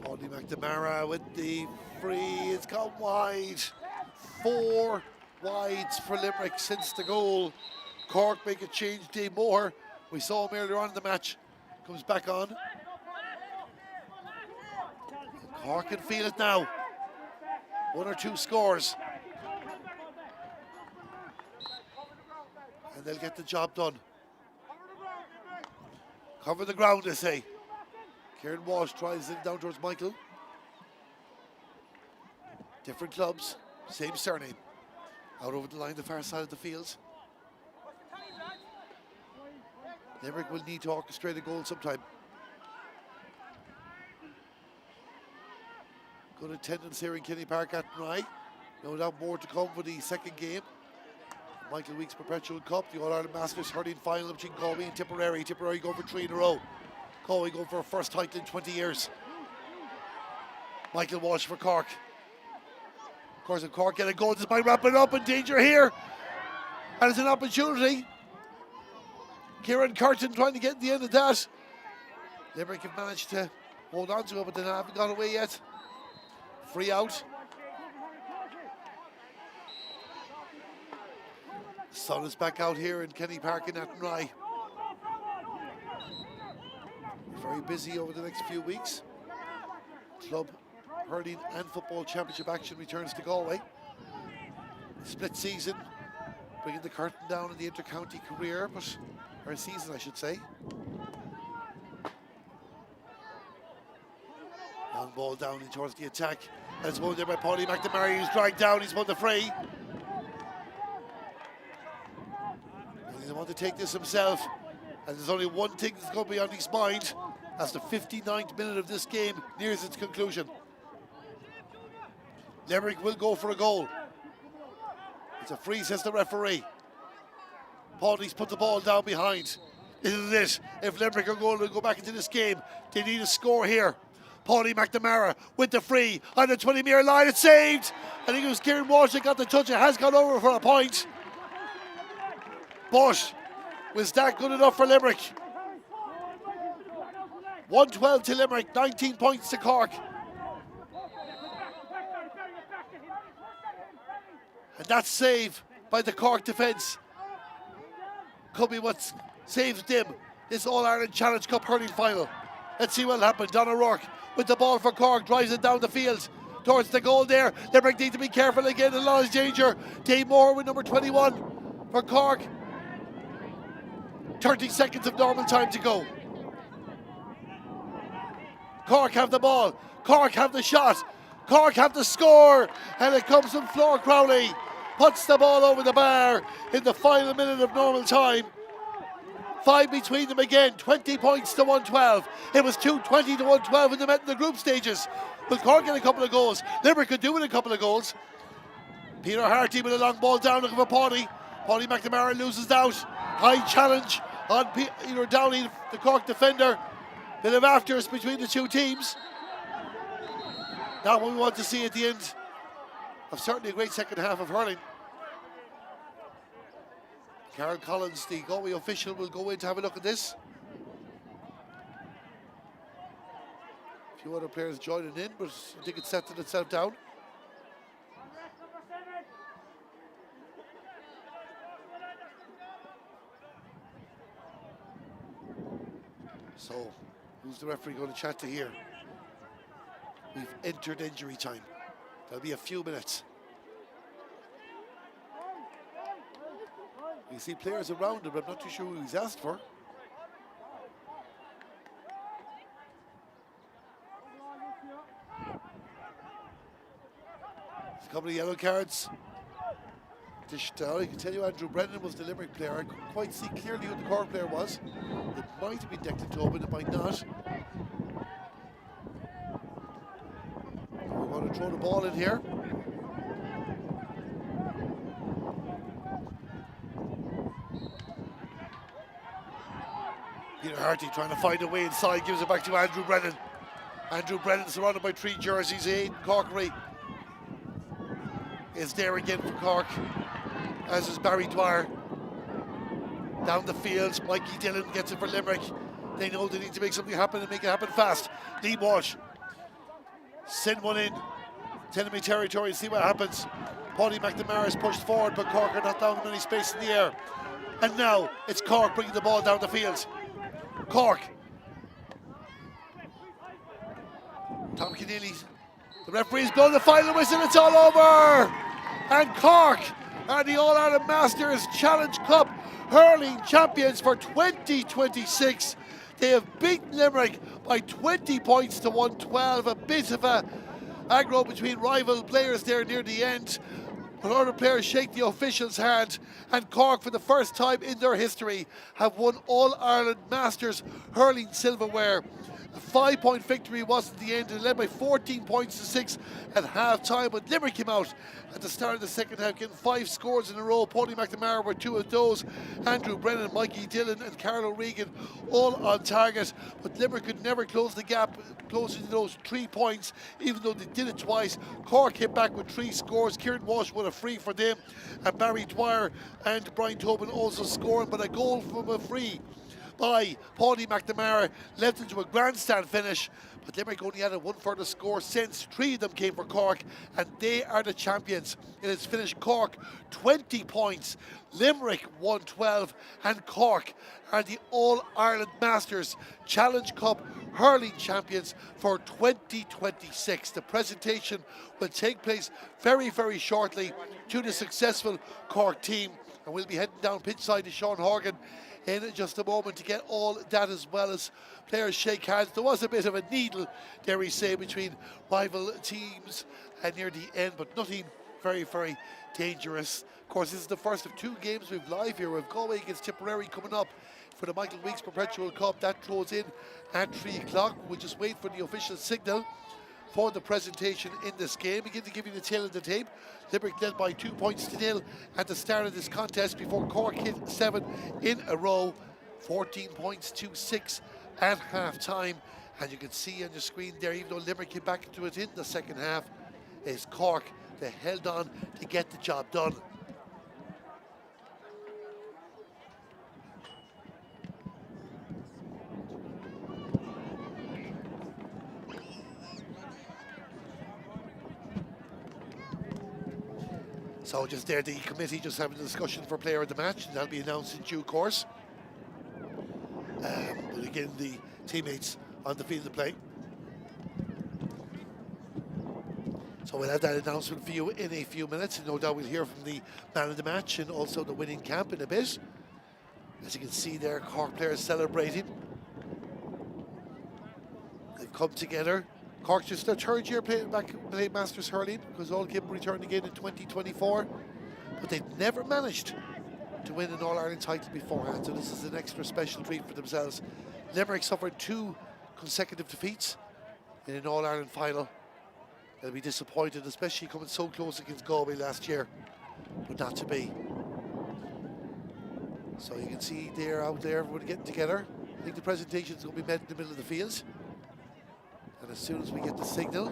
Paulie McNamara with the free. It's gone wide. 4 wides for Limerick since the goal. Cork make a change. Dave Moore, we saw him earlier on in the match, comes back on. Cork can feel it now. 1 or 2 scores. And they'll get the job done. Cover the ground, they say. Kieran Walsh tries it down towards Michael. Different clubs, same surname. Out over the line, the far side of the field. Limerick will need to orchestrate a goal sometime. Good attendance here in Kenny Park at Athenry. No doubt more to come for the second game. Michael Weeks Perpetual Cup, the All-Ireland Masters hurling final between Galway and Tipperary. Tipperary go for 3 in a row. Galway go for a first title in 20 years. Michael Walsh for Cork. Of course, if Cork get a goal, this might wrap it up, in danger here. And it's an opportunity. Kieran Curtin trying to get the end of that. Limerick have managed to hold on to it, but they haven't gone away yet. Free out. The sun is back out here in Kenny Park in Athenry. Very busy over the next few weeks. Club hurling and football championship action returns to Galway. Split season, bringing the curtain down in the inter-county career, or season I should say. Long ball down in towards the attack. And it's won there by Paulie McNamara. He's dragged down, he's won the free. And he wants to take this himself. And there's only one thing that's going to be on his mind. As the 59th minute of this game nears its conclusion. Limerick will go for a goal. It's a free, says the referee. Paulie's put the ball down behind. This is it. If Limerick are going to go back into this game, they need a score here. Paulie McNamara with the free on the 20-metre line. It's saved. I think it was Kieran Walsh that got the touch. It has gone over for a point. But was that good enough for Limerick? 112 to Limerick, 19 points to Cork. And that save by the Cork defence could be what saves them this All-Ireland Challenge Cup hurling final. Let's see what'll happen. Don O'Rourke with the ball for Cork, drives it down the field towards the goal there. Limerick need to be careful again, a lot of danger. Dave Moore with number 21 for Cork. 30 seconds of normal time to go. Cork have the ball. Cork have the shot. Cork have to score, and it comes from Flor Crowley. Puts the ball over the bar in the final minute of normal time. 5 between them again, 20 points to 112. It was 220 to 112 when they met in the group stages. Will Cork get a couple of goals? Limerick could do with a couple of goals. Peter Harty with a long ball down looking for Paudie. Paudie McNamara loses out. High challenge on Peter Downey, the Cork defender. Bit of afters between the two teams. Not what we want to see at the end of certainly a great second half of hurling. Karol Collins, the Galway official, will go in to have a look at this. A few other players joining in, but I think it's settled itself down. So, who's the referee going to chat to here? We've entered injury time. There'll be a few minutes. You see players around him, but I'm not too sure who he's asked for. There's a couple of yellow cards. I can tell you Andrew Brennan was the Limerick player. I couldn't quite see clearly who the Cork player was. It might have been Declan Tobin, it might not. We're going to throw the ball in here. Peter Harty trying to find a way inside, gives it back to Andrew Brennan. Andrew Brennan surrounded by 3 jerseys. Aidan Corkery is there again for Cork, as is Barry Dwyer. Down the field, Mikey Dillon gets it for Limerick. They know they need to make something happen and make it happen fast. Lee Walsh, send one in to enemy territory and see what happens. Paudie McNamara is pushed forward, but Cork are not down in any space in the air. And now it's Cork bringing the ball down the field. Cork. Tom Keneally, the referee's blown the final whistle, it's all over! And Cork are the All-Ireland Masters Challenge Cup hurling champions for 2026. They have beaten Limerick by 20 points to 112. A bit of a aggro between rival players there near the end. But other players shake the official's hand, and Cork, for the first time in their history, have won All-Ireland Masters hurling silverware. A 5-point victory wasn't the end. It led by 14 points to 6 at half-time, but Limerick came out at the start of the second half, getting 5 scores in a row. Paudie McNamara were 2 of those. Andrew Brennan, Mikey Dillon and Karol O'Regan all on target, but Limerick could never close the gap, closing to those 3 points, even though they did it twice. Cork hit back with 3 scores. Kieran Walsh won a free for them, and Barry Dwyer and Brian Tobin also scoring, but a goal from a free by Paudie McNamara led them to a grandstand finish, but Limerick only added 1 further score since. 3 of them came for Cork, and they are the champions. It has finished Cork 20 points, Limerick 112, and Cork are the All-Ireland Masters Challenge Cup hurling champions for 2026. The presentation will take place very, very shortly to the successful Cork team, and we'll be heading down pitchside to Sean Horgan in just a moment to get all that, as well as players shake hands. There was a bit of a needle, dare we say, between rival teams near the end, but nothing very, very dangerous. Of course, this is the first of 2 games we've live here. We've Galway against Tipperary coming up for the Michael Weeks Perpetual Cup. That throws in at 3 o'clock. We'll just wait for the official signal for the presentation in this game. Begin to give you the tail of the tape. Limerick led by 2 points to 0 at the start of this contest before Cork hit 7 in a row. 14 points to 6 at half-time. And you can see on your screen there, even though Limerick came back into it in the second half, is Cork. They held on to get the job done. So just there, the committee just having a discussion for player of the match, and that'll be announced in due course. But again, the teammates on the field of play. So we'll have that announcement for you in a few minutes, and no doubt we'll hear from the man of the match and also the winning camp in a bit. As you can see there, Cork players celebrating. They've come together Cork's just their third year playing Masters hurling, because all came returned again in 2024. But they've never managed to win an All-Ireland title beforehand, so this is an extra special treat for themselves. Limerick suffered 2 consecutive defeats in an All-Ireland final. They'll be disappointed, especially coming so close against Galway last year, but not to be. So you can see there, out there, everyone getting together. I think the presentation is going to be made in the middle of the field. And as soon as we get the signal,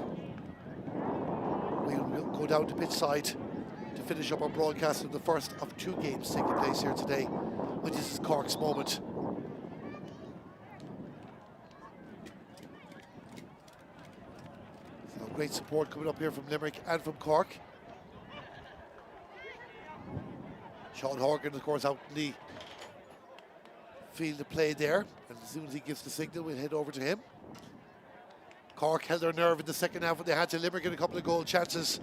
we'll go down to pitch side to finish up our broadcast of the first of 2 games taking place here today, which is Cork's moment. So great support coming up here from Limerick and from Cork. Sean Horgan, of course, out in the field of play there, and as soon as he gives the signal, we'll head over to him. Cork held their nerve in the second half when they had to. Limerick in a couple of goal chances.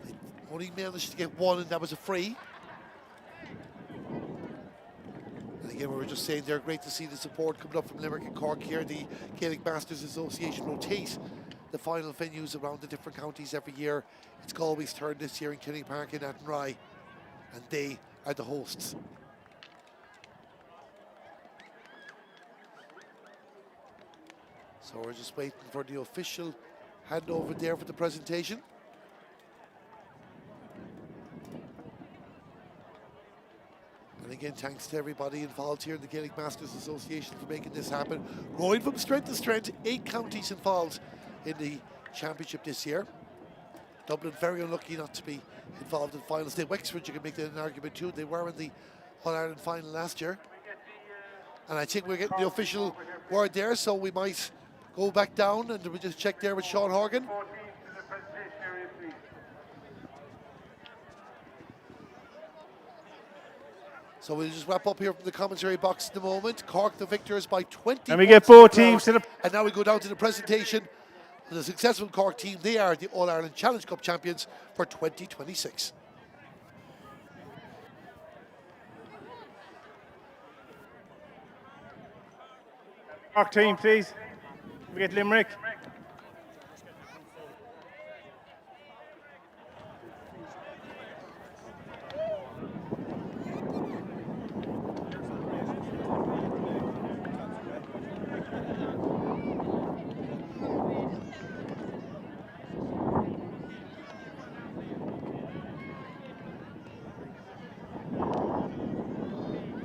They only managed to get 1, and that was a free. And again, we were just saying they're great to see the support coming up from Limerick and Cork here. The Gaelic Masters Association rotate the final venues around the different counties every year. It's Galway's turn this year in Kenny Park in Athenry, and they are the hosts. So we're just waiting for the official handover there for the presentation. And again, thanks to everybody involved here in the Gaelic Masters Association for making this happen. Growing from strength to strength, 8 counties involved in the championship this year. Dublin very unlucky not to be involved in finals. Wexford, you can make that an argument too. They were in the All-Ireland final last year. And I think we're getting the official word there, so we might go back down and we just check there with Sean Horgan. So we'll just wrap up here from the commentary box in a moment. Cork the victors by 20. And we get both teams to the... And now we go down to the presentation of the successful Cork team. They are the All-Ireland Challenge Cup champions for 2026. Cork team, please. We get Limerick.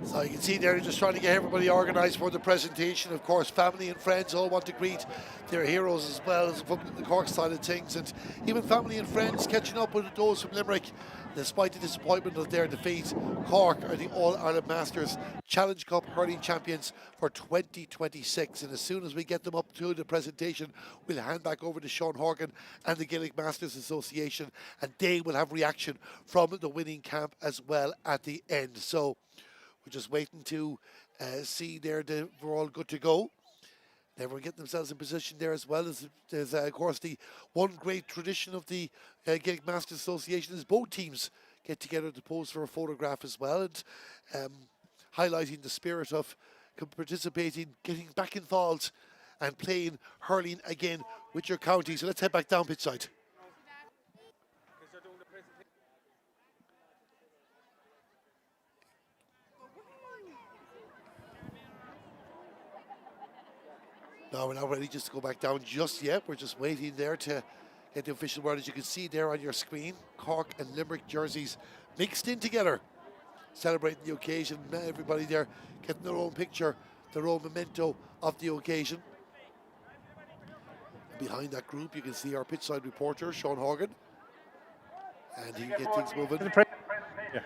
So you can see there, they're just trying to get everybody organised for the presentation. Of course, family and friends all want to greet their heroes as well as from the Cork side of things, and even family and friends catching up with those from Limerick. Despite the disappointment of their defeat, Cork are the All-Ireland Masters Challenge Cup hurling champions for 2026. And as soon as we get them up to the presentation, we'll hand back over to Sean Horgan and the Gaelic Masters Association, and they will have reaction from the winning camp as well at the end. So we're just waiting to see there that we're all good to go. They will get themselves in position there as well. There's of course, the one great tradition of the Gaelic Masters Association is both teams get together to pose for a photograph as well, and highlighting the spirit of participating, getting back involved and playing hurling again with your county. So let's head back down pitch side. No, we're not ready just to go back down just yet. We're just waiting there to get the official word. As you can see there on your screen, Cork and Limerick jerseys mixed in together, celebrating the occasion. Everybody there getting their own picture, their own memento of the occasion. Behind that group, you can see our pitch side reporter, Sean Horgan, and he can get things moving. Yeah.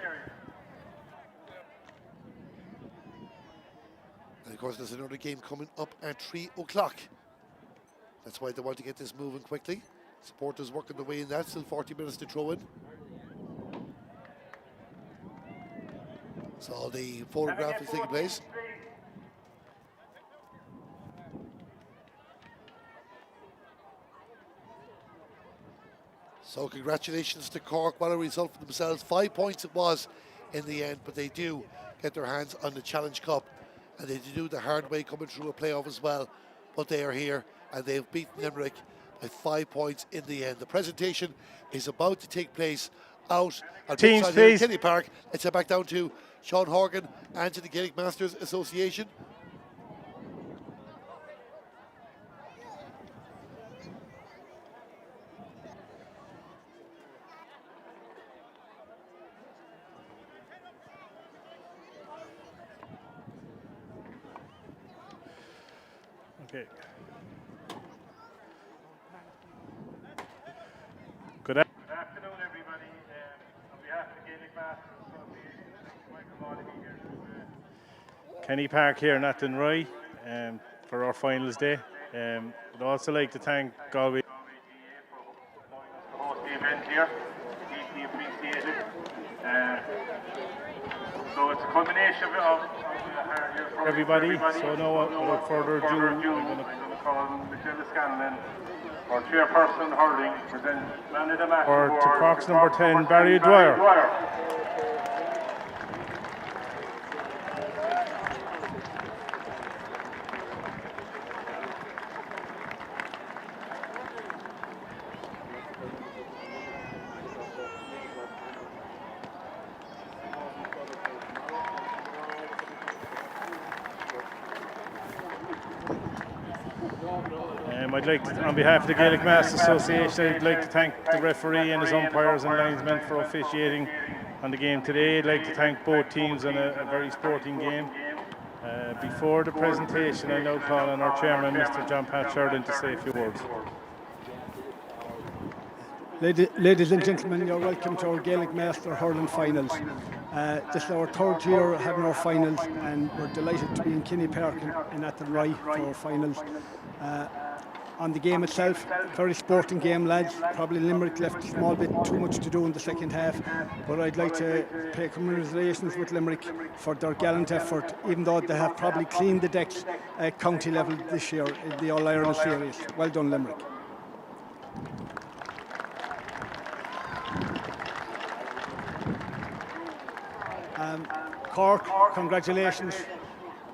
And of course, there's another game coming up at 3 o'clock. That's why they want to get this moving quickly. Supporters working the way in that, still 40 minutes to throw in. So the photograph is taking place. So congratulations to Cork. What a result for themselves. 5 points it was in the end, but they do get their hands on the Challenge Cup. And they do the hard way coming through a playoff as well. But they are here and they've beaten Limerick by 5 points in the end. The presentation is about to take place out at Teams, Brookside here in please. Kenny Park. Let's head back down to Sean Horgan and to the Gaelic Masters Association. Okay. Good afternoon, everybody. On behalf of the Gaelic Masters Association, Michael here to Kenny Park here in Athenry for our finals day. I'd also like to thank Galway for allowing us to host the event here. Deeply appreciated. So it's a combination of hard year for everybody. So now, without further ado, I'm going to call Michelle Scanlon, our chairperson hurling, present man of the match to Cork's number 10, Barry Dwyer. I'd like to, on behalf of the Gaelic Masters Association, I'd like to thank the referee and his umpires and linesmen for officiating on the game today. I'd like to thank both teams on a very sporting game. Before the presentation, I now call on our chairman, Mr. John Pat Sheridan, to say a few words. Ladies and gentlemen, you're welcome to our Gaelic Master Hurling Finals. This is our third year having our finals, and we're delighted to be in Kenny Park in Athenry for our finals. On the game itself, very sporting game, lads. Probably Limerick left a small bit too much to do in the second half, but I'd like to pay congratulations with Limerick for their gallant effort, even though they have probably cleaned the decks at county level this year in the All-Ireland series. Well done, Limerick. Cork, congratulations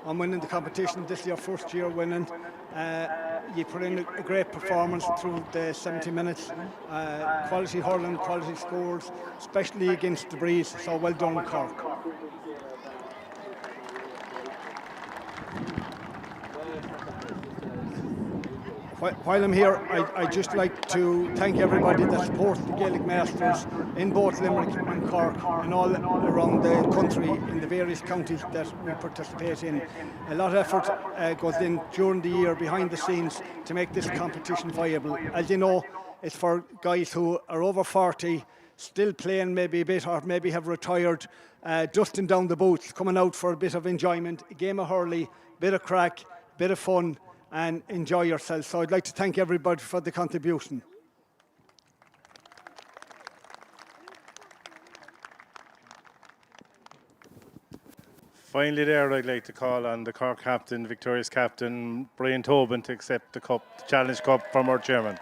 on winning the competition. This is your first year winning. You put in a great performance through the 70 minutes. Quality hurling, quality scores, especially against the breeze. So well done, Cork. While I'm here, I'd just like to thank everybody that supports the Gaelic Masters in both Limerick and Cork and all around the country in the various counties that we participate in. A lot of effort goes in during the year behind the scenes to make this competition viable. As you know, it's for guys who are over 40, still playing maybe a bit or maybe have retired, dusting down the boots, coming out for a bit of enjoyment, a game of hurley, bit of crack, bit of fun, and enjoy yourself. So I'd like to thank everybody for the contribution. Finally there, I'd like to call on the Cork captain, victorious captain, Brian Tobin, to accept the cup, the Challenge Cup from our chairman.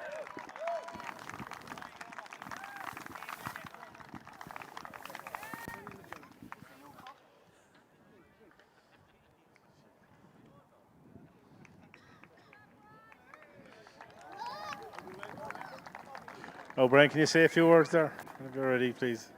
Oh, Brian, can you say a few words there? If you're ready, please.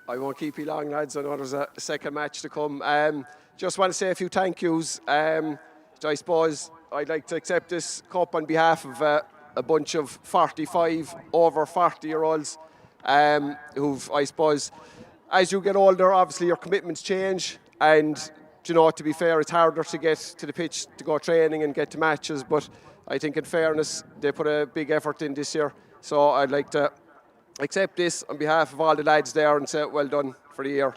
I won't keep you long, lads. I know there's a second match to come. Just want to say a few thank yous. I suppose I'd like to accept this cup on behalf of a bunch of 45 over 40-year-olds who've, I suppose, as you get older, obviously your commitments change, and you know, to be fair, it's harder to get to the pitch to go training and get to matches, but I think in fairness they put a big effort in this year, so I'd like to accept this on behalf of all the lads there and say well done for the year.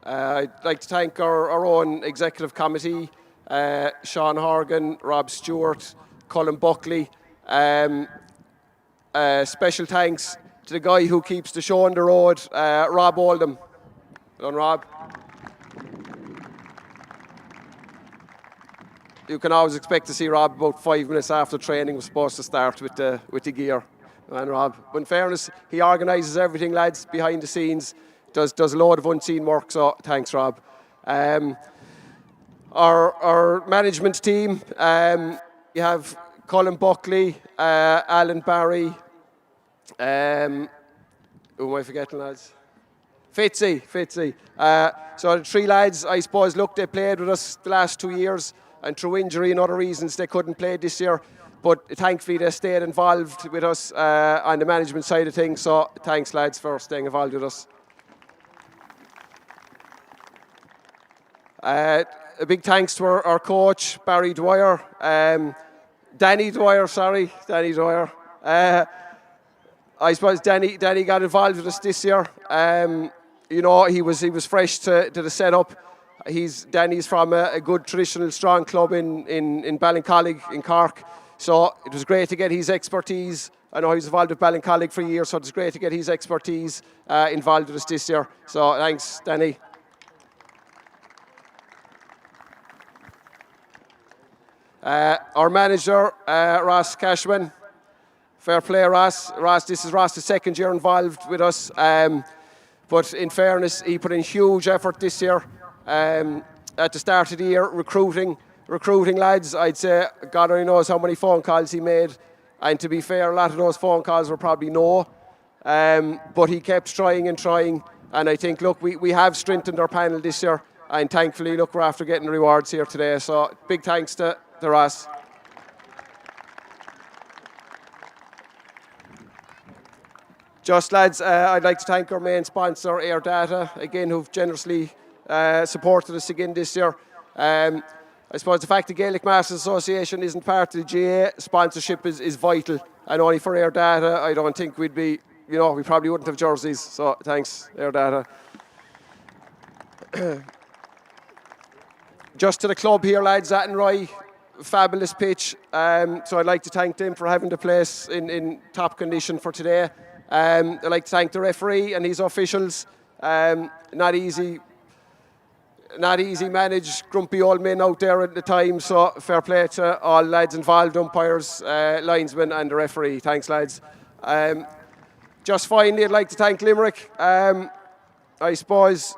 I'd like to thank our own executive committee, Sean Horgan, Rob Stewart, Colin Buckley, special thanks to the guy who keeps the show on the road, Rob Oldham. Well done, Rob. You can always expect to see Rob about 5 minutes after training was supposed to start with the gear. And Rob, but in fairness, he organises everything, lads, behind the scenes, does a load of unseen work, so thanks, Rob. Our management team, we have Colin Buckley, Alan Barry, who am I forgetting, lads? Fitzy. So the 3 lads, I suppose, look, they played with us the last 2 years, and through injury and other reasons they couldn't play this year. But thankfully they stayed involved with us on the management side of things. So thanks, lads, for staying involved with us. A big thanks to our coach, Danny Dwyer. I suppose Danny got involved with us this year. He was fresh to the setup. Danny's from a good traditional strong club in Ballincollig in Cork, so it was great to get his expertise. I know he was involved with Ballincollig for years, so it was great to get his expertise involved with us this year. So thanks, Danny. Our manager, Ross Cashman. Fair play, Ross. This is Ross's second year involved with us. But in fairness, he put in huge effort this year. At the start of the year, recruiting lads. I'd say God only knows how many phone calls he made. And to be fair, a lot of those phone calls were probably no. But he kept trying. And I think, look, we have strengthened our panel this year. And thankfully, look, we're after getting rewards here today. So big thanks to Ross. Just lads, I'd like to thank our main sponsor, Air Data, again, who've generously supported us again this year. I suppose the fact the Gaelic Masters Association isn't part of the GA sponsorship is vital, and only for Air Data, I don't think we'd be, we probably wouldn't have jerseys. So thanks, Air Data. Just to the club here, lads, Athenry, fabulous pitch. So I'd like to thank them for having the place in top condition for today. I'd like to thank the referee and his officials. Not easy managed, grumpy old men out there at the time, so fair play to all lads involved, umpires, linesmen and the referee. Thanks, lads. Just finally, I'd like to thank Limerick. I suppose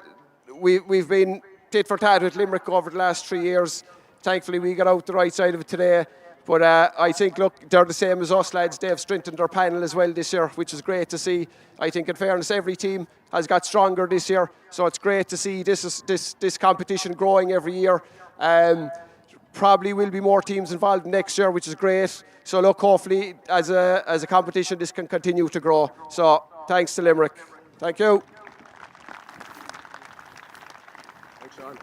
we've been tit for tat with Limerick over the last 3 years. Thankfully, we got out the right side of it today. But I think, look, they're the same as us, lads. They've strengthened their panel as well this year, which is great to see. I think, in fairness, every team has got stronger this year. So it's great to see this competition growing every year. Probably will be more teams involved next year, which is great. So, look, hopefully, as a competition, this can continue to grow. So, thanks to Limerick. Thank you. Thanks, Sean.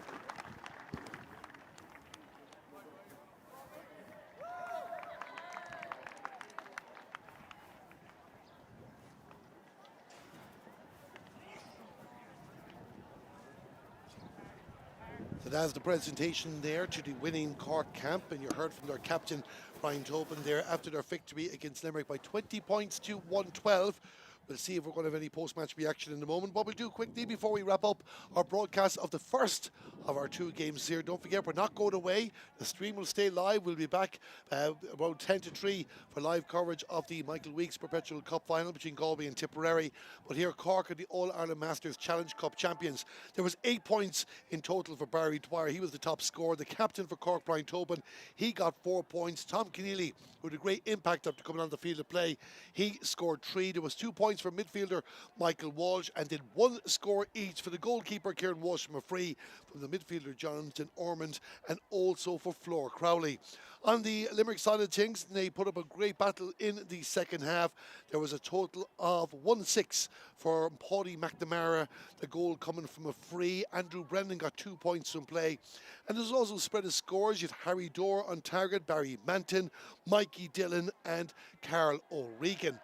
So that's the presentation there to the winning Cork camp, and you heard from their captain Brian Tobin there after their victory against Limerick by 20 points to 112. We'll see if we're going to have any post-match reaction in a moment. What we'll do quickly before we wrap up our broadcast of the first of our 2 games here. Don't forget, we're not going away. The stream will stay live. We'll be back around 10 to 3 for live coverage of the Michael Weeks Perpetual Cup final between Galway and Tipperary. But here, Cork are the All-Ireland Masters Challenge Cup champions. There was 8 points in total for Barry Dwyer. He was the top scorer. The captain for Cork, Brian Tobin, he got 4 points. Tom Keneally, who had a great impact after coming on the field of play, he scored 3. There was 2 points for midfielder Michael Walsh, and did 1 score each for the goalkeeper Kieran Walsh from a free, from the midfielder Jonathan Ormond, and also for Flor Crowley. On the Limerick side of things, they put up a great battle in the second half. There was a total of 1-6 for Paddy McNamara, the goal coming from a free. Andrew Brennan got 2 points from play. And there's also a spread of scores. You had Harry Dorr on target, Barry Manton, Mikey Dillon and Karol O'Regan.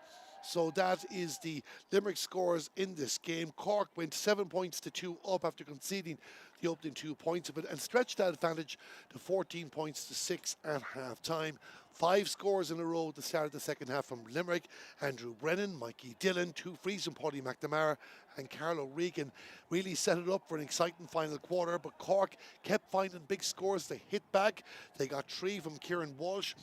So that is the Limerick scores in this game. Cork went 7 points to 2 up after conceding the opening 2 points of it, and stretched that advantage to 14 points to 6 at half time. 5 scores in a row at the start of the second half from Limerick. Andrew Brennan, Mikey Dillon, 2 frees from Paddy McNamara, and Karol O'Regan really set it up for an exciting final quarter. But Cork kept finding big scores. They hit back. They got 3 from Kieran Walsh,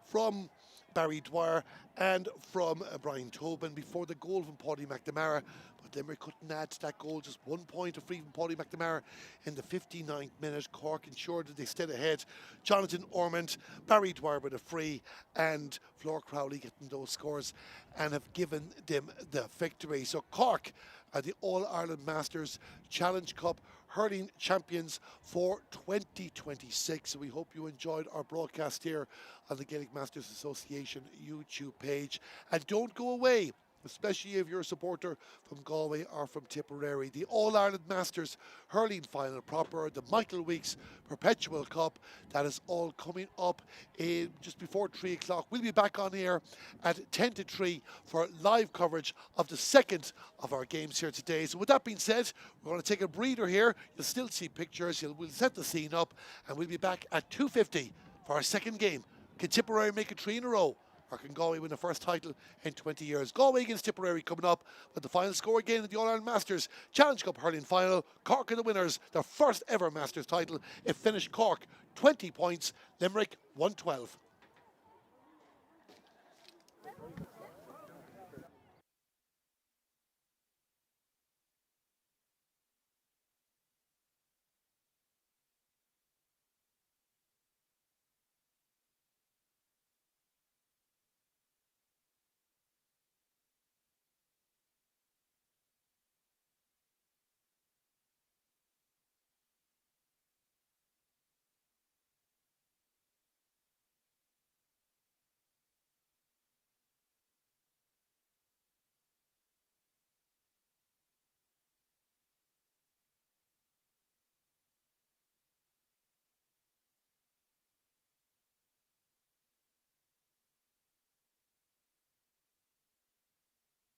from Barry Dwyer, and from Brian Tobin before the goal from Paddy McNamara. But Limerick couldn't add to that goal. Just 1 point of free from Paddy McNamara in the 59th minute. Cork ensured that they stayed ahead. Jonathan Ormond, Barry Dwyer with a free, and Flor Crowley getting those scores and have given them the victory. So Cork are the All-Ireland Masters Challenge Cup hurling champions for 2026. So we hope you enjoyed our broadcast here on the Gaelic Masters Association YouTube page. And don't go away, especially if you're a supporter from Galway or from Tipperary. The All-Ireland Masters hurling final proper, the Michael Weeks Perpetual Cup, that is all coming up in just before 3 o'clock. We'll be back on air at 10 to 3 for live coverage of the second of our games here today. So with that being said, we're going to take a breather here. You'll still see pictures. We'll set the scene up, and we'll be back at 2:50 for our second game. Can Tipperary make it 3 in a row? Or can Galway win the first title in 20 years? Galway against Tipperary coming up, with the final score again at the All-Ireland Masters Challenge Cup hurling final. Cork are the winners, their first ever Masters title. It finished Cork 20 points, Limerick 112.